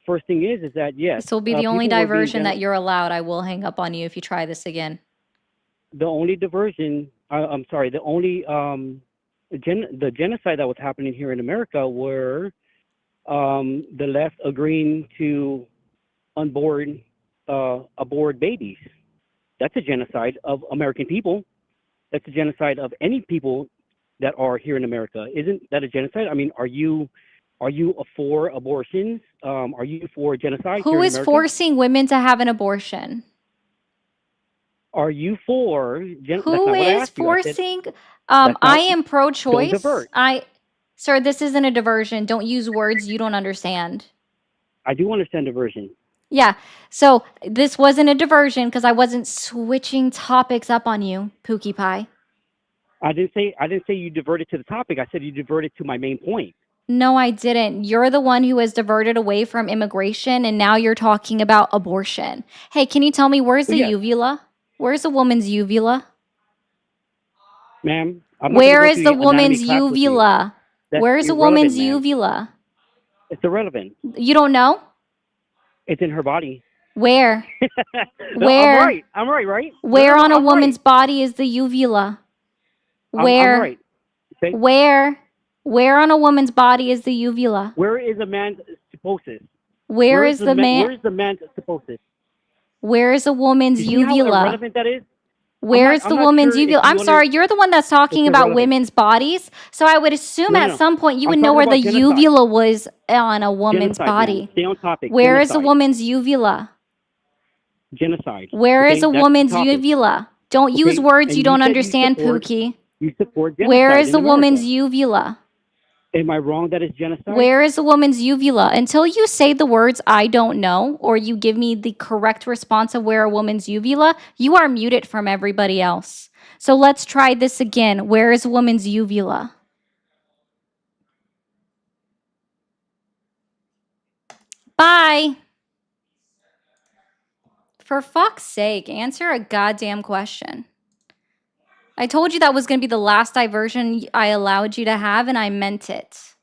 first thing is that yes, This will be the only people were being diversion that you're allowed. I will hang up on you if you try this again. the only diversion. I'm sorry, the only the genocide that was happening here in America were the left agreeing to abort babies. That's a genocide of American people. That's a genocide of any people that are here in America. Isn't that a genocide? I mean, are you for abortions? Are you for genocide here Who in is America? forcing women to have an abortion? Are you for that's Who not what I is asked you. I said forcing? that's I not. am Don't pro-choice. divert. Sir, this isn't a diversion. Don't use words you don't understand. I do understand diversion. Yeah. So this wasn't a diversion because I wasn't switching topics up on you, Pookie Pie. I didn't say you diverted to the topic. I said you diverted to my main point. No, I didn't. You're the one who has diverted away from immigration, and now you're talking about abortion. Hey, can you tell me where's Well, the yes, uvula? Where's a woman's uvula? ma'am. I'm not going to Where go is through the the anatomy woman's class with you. uvula? That's Where's a irrelevant, woman's ma'am. uvula? It's irrelevant. You don't know? It's in her body. Where? No, Where? I'm right, right? No, Where on a I'm woman's right. body is the uvula? I'm Where? right. Okay. Where on a woman's body is the uvula? Where is a man's supposed? Where is the man? Where is the man's supposed? Where is a woman's You see how uvula? irrelevant that is? Where is I'm the not woman's sure if uvula? you I'm sorry, you're the one that's talking It's about irrelevant. women's bodies. So I would assume No, no, at no. some point you I'm would know talking where the about genocide. uvula was on a woman's Genocide, ma'am. body. Stay on topic. Where is a Genocide. woman's uvula? Genocide. Where Okay, is a that's the woman's topic. uvula? Don't use Okay, words and you don't said understand, support, Pookie. You support genocide Where is in the America. woman's uvula? Am I wrong that it's genocide? Where is a woman's uvula? Until you say the words I don't know, or you give me the correct response of where a woman's uvula, you are muted from everybody else. So let's try this again. Where is a woman's uvula? Bye. For fuck's sake, answer a goddamn question. I told you that was going to be the last diversion I allowed you to have, and I meant it.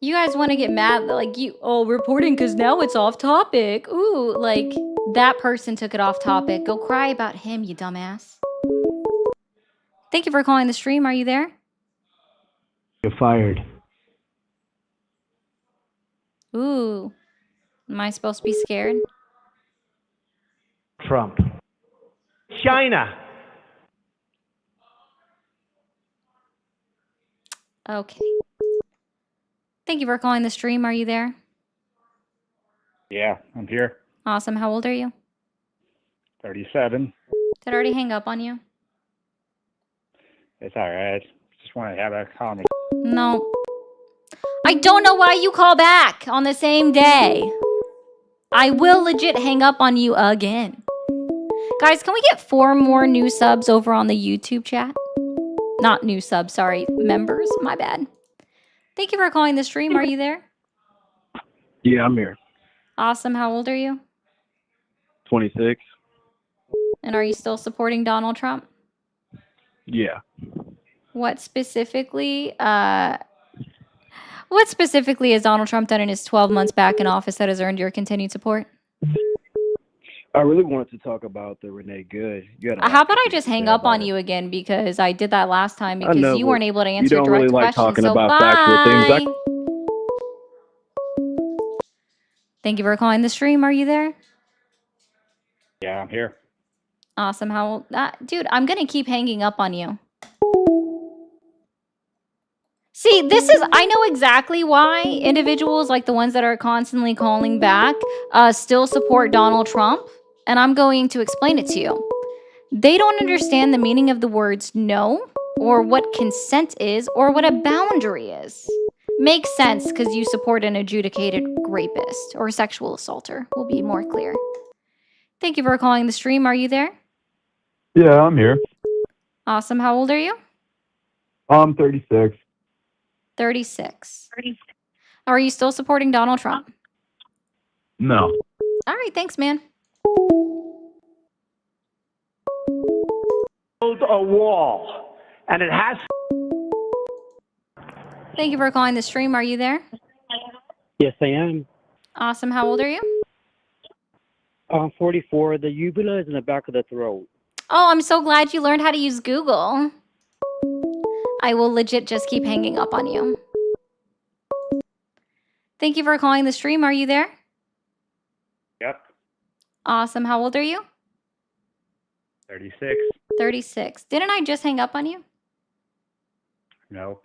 You guys want to get mad, like, reporting because now it's off topic. Ooh, like, that person took it off topic. Go cry about him, you dumbass. Thank you for calling the stream. Are you there? You're fired. Ooh. Am I supposed to be scared? Trump. China. Okay. Thank you for calling the stream. Are you there? Yeah, I'm here. Awesome. How old are you? 37. Did I already hang up on you? It's all right. Just want to have a comment. No. I don't know why you call back on the same day. I will legit hang up on you again. Guys, can we get 4 more new subs over on the YouTube chat? Not new subs, sorry. Members. My bad. Thank you for calling the stream. Are you there? Yeah, I'm here. Awesome. How old are you? 26. And are you still supporting Donald Trump? Yeah. What specifically has Donald Trump done in his 12 months back in office that has earned your continued support? I really wanted to talk about the Renee Good. You had a lot How of about good I things just to hang say up on about it. you again because I did that last time I because know, you but weren't able to you answer don't direct really like questions. talking So about factual things. bye. Thank you for calling the stream. Are you there? Yeah, I'm here. Awesome. Dude, I'm going to keep hanging up on you. See, I know exactly why individuals like the ones that are constantly calling back still support Donald Trump. And I'm going to explain it to you. They don't understand the meaning of the words no or what consent is, or what a boundary is. Makes sense because you support an adjudicated rapist or sexual assaulter. Will be more clear. Thank you for calling the stream. Are you there? Yeah, I'm here. Awesome. How old are you? I'm 36. 36. Are you still supporting Donald Trump? No. All right. Thanks, man. Build a wall, and it has. Thank you for calling the stream. Are you there? Yes, I am. Awesome. How old are you? 44. The uvula is in the back of the throat. Oh, I'm so glad you learned how to use Google. I will legit just keep hanging up on you. Thank you for calling the stream. Are you there? Yep. Awesome. How old are you? 36. 36. Didn't I just hang up on you? No.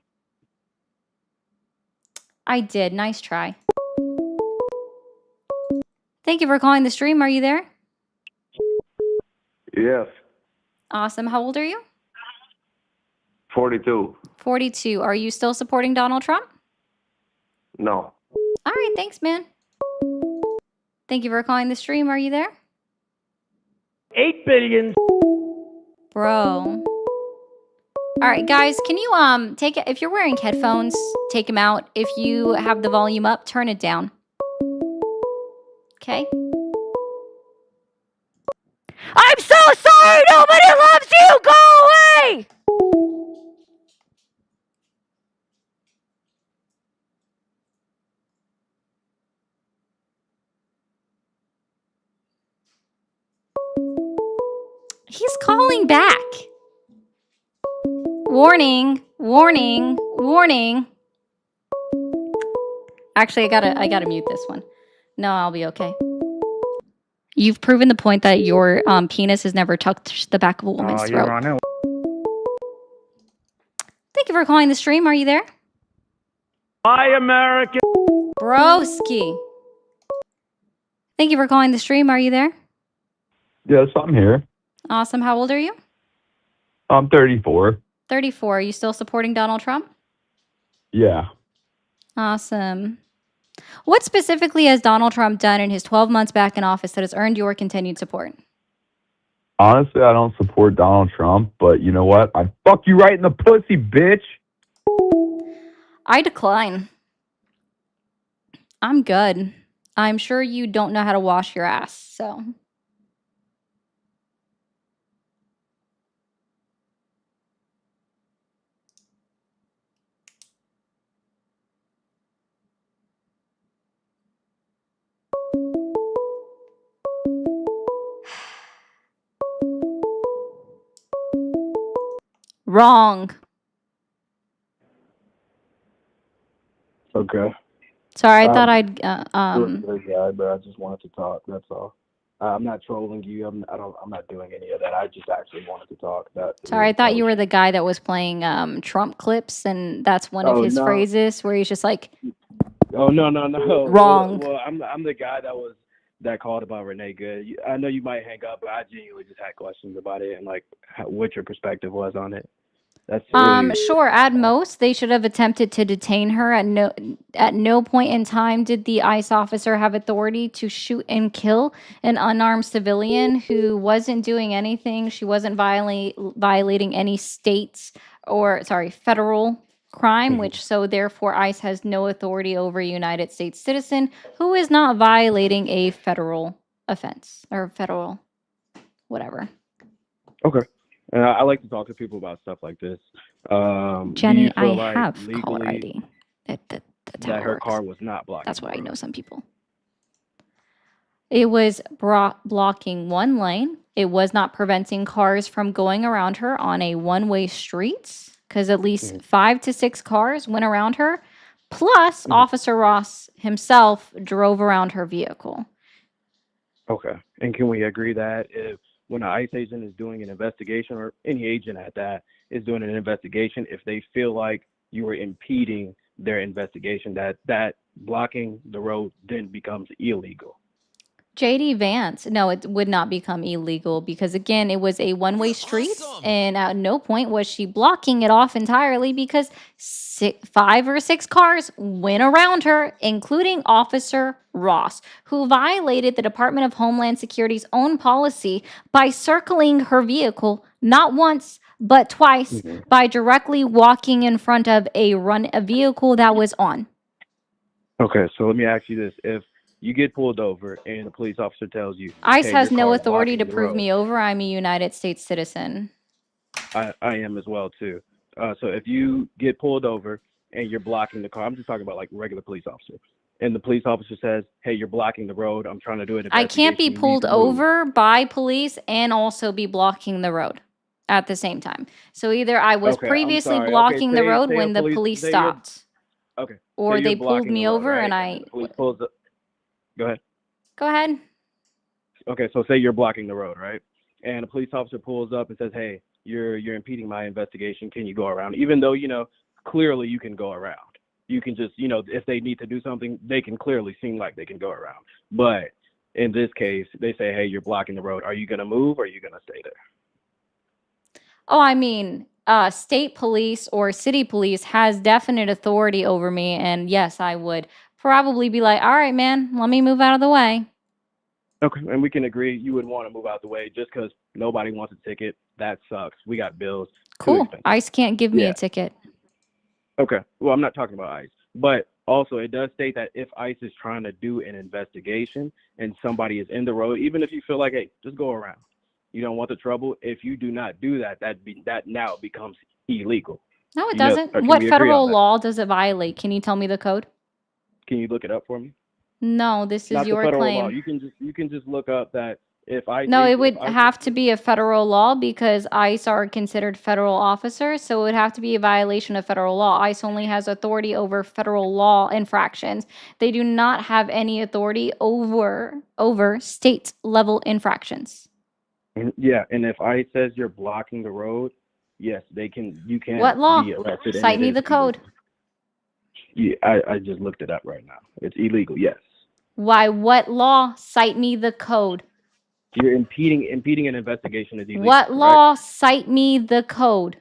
I did. Nice try. Thank you for calling the stream. Are you there? Yes. Awesome. How old are you? 42. 42. Are you still supporting Donald Trump? No. All right. Thanks, man. Thank you for calling the stream. Are you there? 8 billion. Bro. All right, guys, can you take it if you're wearing headphones, take them out. If you have the volume up, turn it down. Okay? I'm so sorry nobody loves you. Go away. He's calling back. Warning, warning, warning. Actually, I gotta mute this one. No, I'll be okay. You've proven the point that your penis has never touched the back of a woman's Oh, throat. you're on it. Thank you for calling the stream. Are you there? Buy American. Broski. Thank you for calling the stream. Are you there? Yes, I'm here. Awesome. How old are you? I'm 34. 34. Are you still supporting Donald Trump? Yeah. Awesome. What specifically has Donald Trump done in his 12 months back in office that has earned your continued support? Honestly, I don't support Donald Trump, but you know what? I fuck you right in the pussy, bitch. I decline. I'm good. I'm sure you don't know how to wash your ass, so. Wrong. Okay. Sorry, I thought I'd Yeah, but I just wanted to talk. That's all. I'm not trolling you. I'm not doing any of that. I just actually wanted to talk. Sorry, I thought you were the guy that was playing Trump clips, and that's one of his phrases where he's just like, Oh no. Wrong. Well, I'm the guy that called about Renee Good. I know you might hang up, but I genuinely just had questions about it and like what your perspective was on it. That's really, sure. At most, they should have attempted to detain her. At no point in time did the ICE officer have authority to shoot and kill an unarmed civilian who wasn't doing anything. She wasn't violating any federal crime, which so therefore ICE has no authority over a United States citizen who is not violating a federal offense or federal whatever. okay. And I like to talk to people about stuff like this. Do Jenny, you feel I like have legally caller ID. That's how that it her works. car was not blocked? That's why I know some people. It was blocking one lane. It was not preventing cars from going around her on a one-way street because at least 5 to 6 cars went around her. Plus, Officer Ross himself drove around her vehicle. Okay. And can we agree that if when an ICE agent is doing an investigation, or any agent at that is doing an investigation, if they feel like you were impeding their investigation, that blocking the road then becomes illegal? JD Vance, no, it would not become illegal because again, it was a one-way street, and at no point was she blocking it off entirely because 5 or 6 cars went around her, including Officer Ross, who violated the Department of Homeland Security's own policy by circling her vehicle not once but twice by directly walking in front of a vehicle that was on. Okay, so let me ask you this: if you get pulled over and the police officer tells you, ICE "Hey, has your no car is authority to blocking the prove road," me over. I'm a United States citizen. I am as well too. So if you get pulled over and you're blocking the car, I'm just talking about like regular police officer, and the police officer says, "Hey, you're blocking the road. I'm trying to do an I can't be investigation. You need pulled to move." over by police and also be blocking the road at the same time. So either I was Okay, I'm previously sorry. Okay, blocking the road say a when the police, police say you're stopped, okay. Say or you're they pulled blocking the me road, over right? and And the police pulls up. Go ahead. go ahead. Okay, so say you're blocking the road, right? And a police officer pulls up and says, "Hey, you're impeding my investigation. Can you go around?" Even though clearly you can go around. You can just if they need to do something, they can clearly seem like they can go around. But in this case, they say, "Hey, you're blocking the road. Are you gonna move or are you gonna stay there?" Oh, I mean, state police or city police has definite authority over me, and yes, I would probably be like, "All right, man, let me move out of the way." Okay, and we can agree you would want to move out the way just because nobody wants a ticket. That sucks. We got bills. Too Cool. expensive. ICE can't give me Yeah. a ticket. Okay. Well, I'm not talking about ICE, but also it does state that if ICE is trying to do an investigation and somebody is in the road, even if you feel like, hey, just go around, you don't want the trouble. If you do not do that, that now becomes illegal. No, it You know, doesn't. or can What we agree federal on that? law does it violate? Can you tell me the code? Can you look it up for me? No, this is Not the your federal law. claim. You can just look up that if ICE. No, it if would ICE have to be a federal law because ICE are considered federal officers, so it would have to be a violation of federal law. ICE only has authority over federal law infractions. They do not have any authority over state level infractions. Yeah, and if ICE says you're blocking the road, yes, they can. You can What law? be arrested. and Cite it me is the code. illegal. Yeah, I just looked it up right now. It's illegal. Yes, Why? What law? Cite me the code. you're impeding an investigation is illegal. What correct? law? Cite me the code.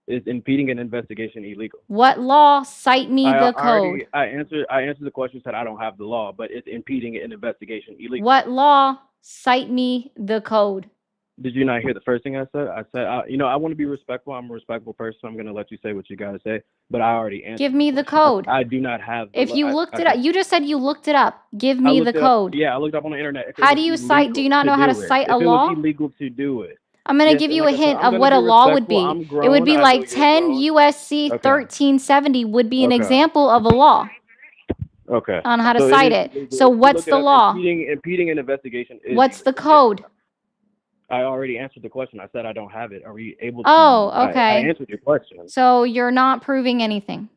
Is impeding an investigation illegal? What law? Cite me the code. I answered the question. Said I don't have the law, but it's impeding an investigation illegal. What law? Cite me the code. Did you not hear the first thing I said? I said, I want to be respectful. I'm a respectful person. So I'm going to let you say what you got to say. But I already answered. Give me the code. I do not have. If you looked it up, you just said you looked it up. Give me the code. Yeah, I looked up on the internet. If it How was do you cite? Do you not know how to do it. cite a If it law? was illegal to do it. I'm going to Yes, give and you like a I said, hint I'm of gonna what be a law would respectful. be. I'm It grown. would be I know like you're 10 grown. USC Okay. 1370 would be an Okay. example of a law Okay. on how to So it cite is it. illegal. So If you what's look it the up, law? Impeding an investigation is. What's the illegal. code? I already answered the question. I said I don't have it. Are we able to? Oh, I okay. answered your question. So you're not proving anything.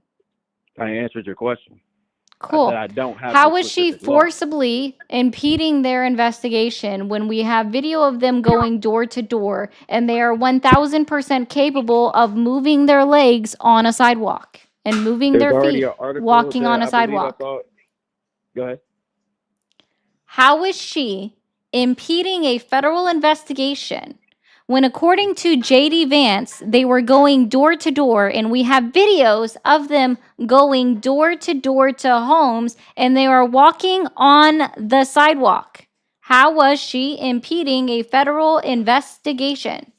I answered your question. I Cool. said I don't have How the was she specific law. forcibly impeding their investigation when we have video of them going door to door and they are 1000% capable of moving their legs on a sidewalk and moving There's their already feet an article walking that on a I believe I sidewalk? saw. Go ahead. How is she impeding a federal investigation when, according to JD Vance, they were going door to door and we have videos of them going door to homes and they are walking on the sidewalk? How was she impeding a federal investigation?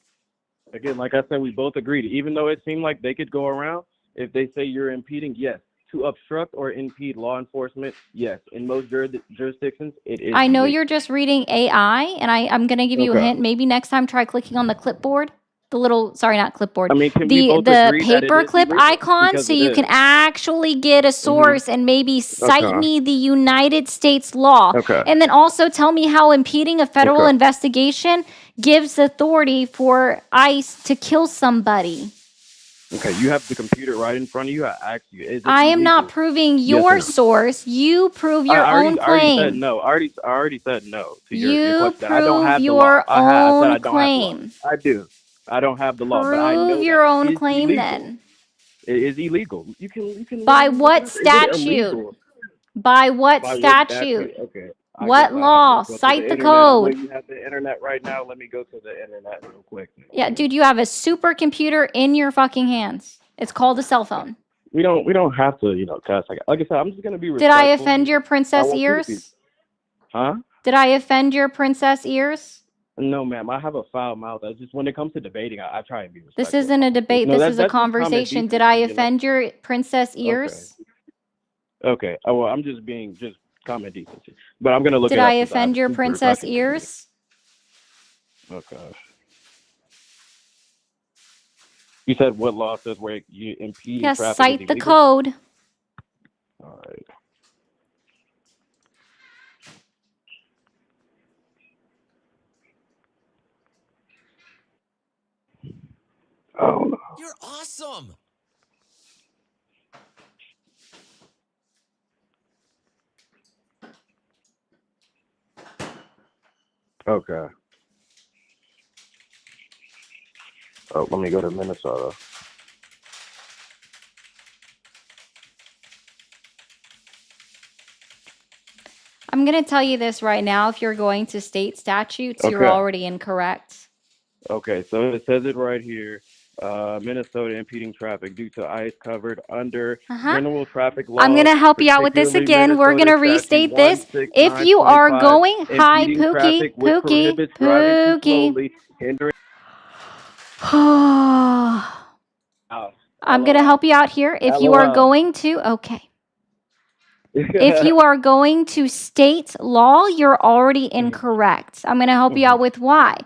Again, like I said, we both agreed. Even though it seemed like they could go around, if they say you're impeding, yes. To obstruct or impede law enforcement, yes. In most jurisdictions, it is. I know illegal. you're just reading AI, and I'm going to give you a Okay. hint. Maybe next time try clicking on the clipboard. The little, sorry, not clipboard. I mean, can we The both agree that it paper is clip illegal? icon, Because so it you can is. actually get a source and maybe cite Okay. me the United States law. Okay. And then also tell me how impeding a federal Okay. investigation gives authority for ICE to kill somebody. Okay, you have the computer right in front of you. I asked you, is it I am not illegal? proving Yes your or no? source. You prove your own I already said claim. no. I already said no to your You question. I don't prove have the law. your I said I own don't have the law. claim. I do. I don't have the law, but I know Prove that your it own is claim illegal. then. It is illegal. You can By literally look it what up. Is it statute? illegal? By what By what statute? statute? Okay. I What guess I have law? to go to Cite the the internet. I know code. you have the internet right now. Let me go to the internet real quick. Yeah, dude, you have a supercomputer in your fucking hands. It's called a cell phone. We don't have to, cuss. Like I said, I'm just gonna be Did I respectful. offend your I princess want you to be. ears? Huh? Did I offend your princess ears? No, ma'am. I have a foul mouth. I just when it comes to debating, I try and be This respectful. isn't a debate. No, This that is a that's just common conversation. Did I decency, offend your princess Okay. ears? Okay. Oh, well, I'm just being just common decency. But I'm gonna look Did it up I since I have offend a your super princess fucking computer. ears? Oh gosh. You said what law says where you impeding Yes, traffic is cite the illegal? code. All right. Oh no. You're awesome. Okay. Oh, let me go to Minnesota. I'm going to tell you this right now. If you're going to state statutes, you're Okay. already incorrect. Okay, so it says it right here. Minnesota impeding traffic due to ice covered under Uh-huh. general traffic I'm going laws, to help you out with this particularly again. We're going to Minnesota Statute restate this. If you are 169.25, going, hi, impeding Pookie, traffic which Pookie, prohibits driving too Pookie. slowly, hindering. I'm going to help you out here. If you are LOL. going to, okay. If you are going to state law, you're already incorrect. I'm going to help you out with why.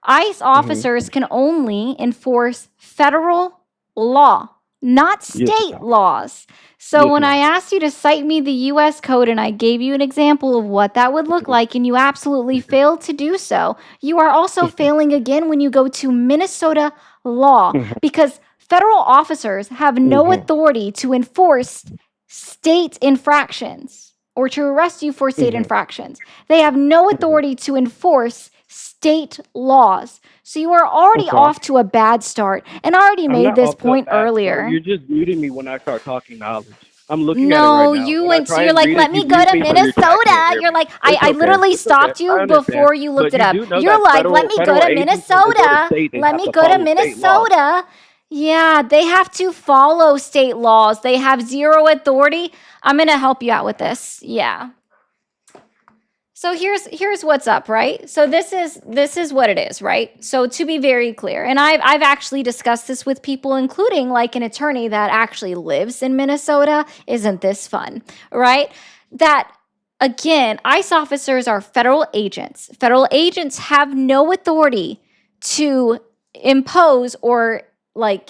ICE officers can only enforce federal law, not Yes, state ma'am. laws. So Yes, when I ma'am. asked you to cite me the US code and I gave you an example of what that would look like and you absolutely failed to do so, you are also failing again when you go to Minnesota law because federal officers have no authority to enforce state infractions or to arrest you for state infractions. They have no authority to enforce state laws. So you are already Okay. off to a bad start. And I already I'm made not this off to a point bad start. earlier. You're just muting me when I start talking knowledge. I'm looking at it No, right now. you When I went to, try you're and like, read let it, me you go mute to me, so you're I can't Minnesota. hear You're me. like, It's I okay. literally It's okay. stopped I you understand. before you looked But it you up. do know You're that like, let me go federal to agents, when they go to Minnesota. state, they Let have me to go to follow state laws. Minnesota. Yeah, they have to follow state laws. They have zero authority. I'm going to help you out with this. Yeah. So here's what's up, right? So this is what it is, right? So to be very clear, and I've actually discussed this with people, including like an attorney that actually lives in Minnesota. Isn't this fun, right? That again, ICE officers are federal agents. Federal agents have no authority to impose or like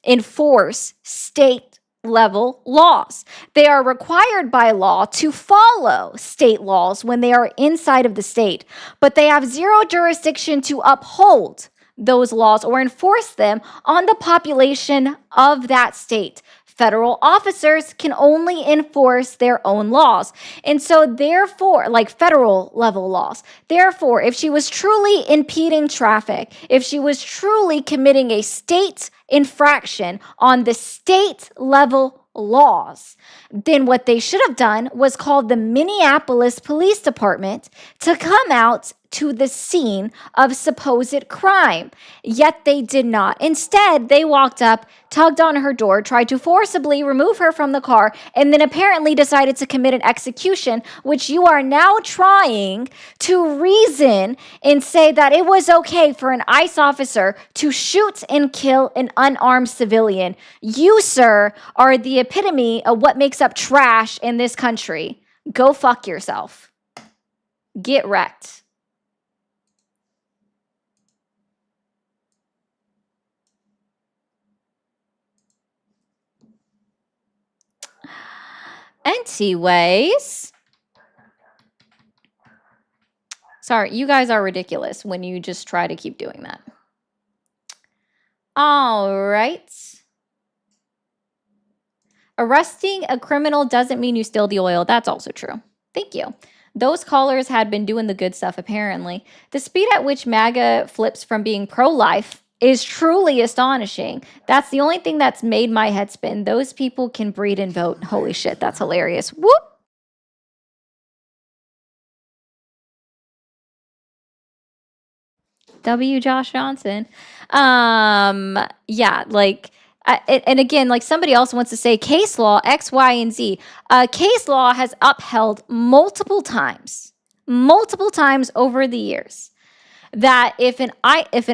enforce state level laws. They are required by law to follow state laws when they are inside of the state, but they have zero jurisdiction to uphold those laws or enforce them on the population of that state. Federal officers can only enforce their own laws. And so therefore, like federal level laws, therefore, if she was truly impeding traffic, if she was truly committing a state infraction on the state level laws, then what they should have done was called the Minneapolis Police Department to come out to the scene of supposed crime. Yet they did not. Instead, they walked up, tugged on her door, tried to forcibly remove her from the car, and then apparently decided to commit an execution, which you are now trying to reason and say that it was okay for an ICE officer to shoot and kill an unarmed civilian. You, sir, are the epitome of what makes up trash in this country. Go fuck yourself. Get wrecked. Anyways, sorry, you guys are ridiculous when you just try to keep doing that. All right. Arresting a criminal doesn't mean you steal the oil. That's also true. Thank you. Those callers had been doing the good stuff, apparently. The speed at which MAGA flips from being pro-life is truly astonishing. That's the only thing that's made my head spin. Those people can breed and vote. Holy shit, that's hilarious. Whoop! W. Josh Johnson. Yeah, like, and again, like somebody else wants to say case law X, Y, and Z. Case law has upheld multiple times over the years that if an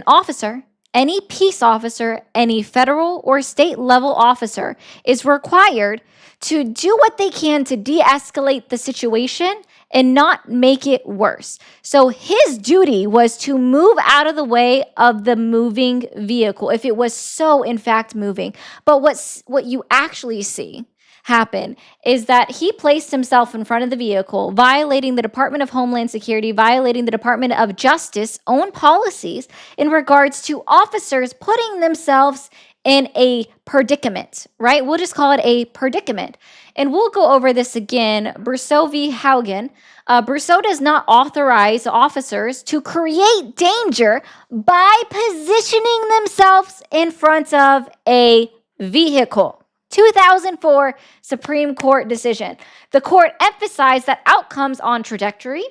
officer, any peace officer, any federal or state level officer is required to do what they can to de-escalate the situation and not make it worse. So his duty was to move out of the way of the moving vehicle if it was so in fact moving. But what you actually see happen is that he placed himself in front of the vehicle, violating the Department of Homeland Security, violating the Department of Justice own policies in regards to officers putting themselves in a predicament, right? We'll just call it a predicament. And we'll go over this again. Brousseau v. Haugen. Brousseau does not authorize officers to create danger by positioning themselves in front of a vehicle. 2004 Supreme Court decision. The court emphasized that outcomes on trajectory,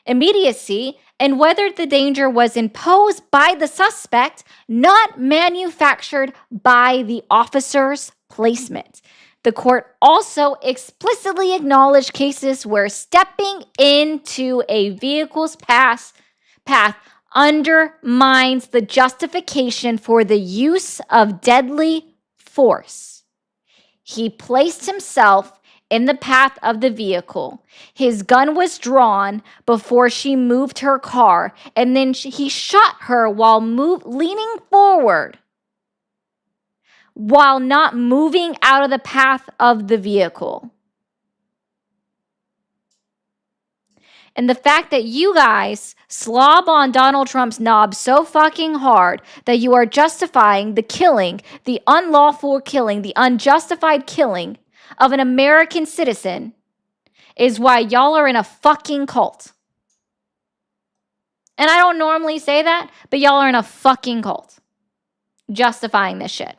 immediacy, and whether the danger was imposed by the suspect, not manufactured by the officer's placement. The court also explicitly acknowledged cases where stepping into a vehicle's path undermines the justification for the use of deadly force. He placed himself in the path of the vehicle. His gun was drawn before she moved her car, and then he shot her while leaning forward, while not moving out of the path of the vehicle. And the fact that you guys slob on Donald Trump's knob so fucking hard that you are justifying the killing, the unlawful killing, the unjustified killing of an American citizen is why y'all are in a fucking cult. And I don't normally say that, but y'all are in a fucking cult justifying this shit.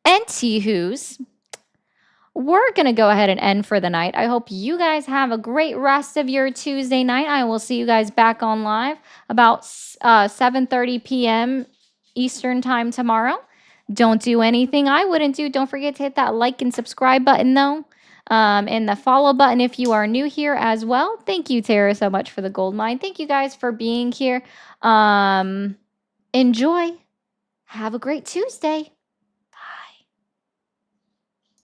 Anywho's, we're going to go ahead and end for the night. I hope you guys have a great rest of your Tuesday night. I will see you guys back on live about 7:30 p.m. Eastern time tomorrow. Don't do anything I wouldn't do. Don't forget to hit that like and subscribe button, though. And the follow button if you are new here as well. Thank you, Tara, so much for the gold mine. Thank you guys for being here. Enjoy. Have a great Tuesday.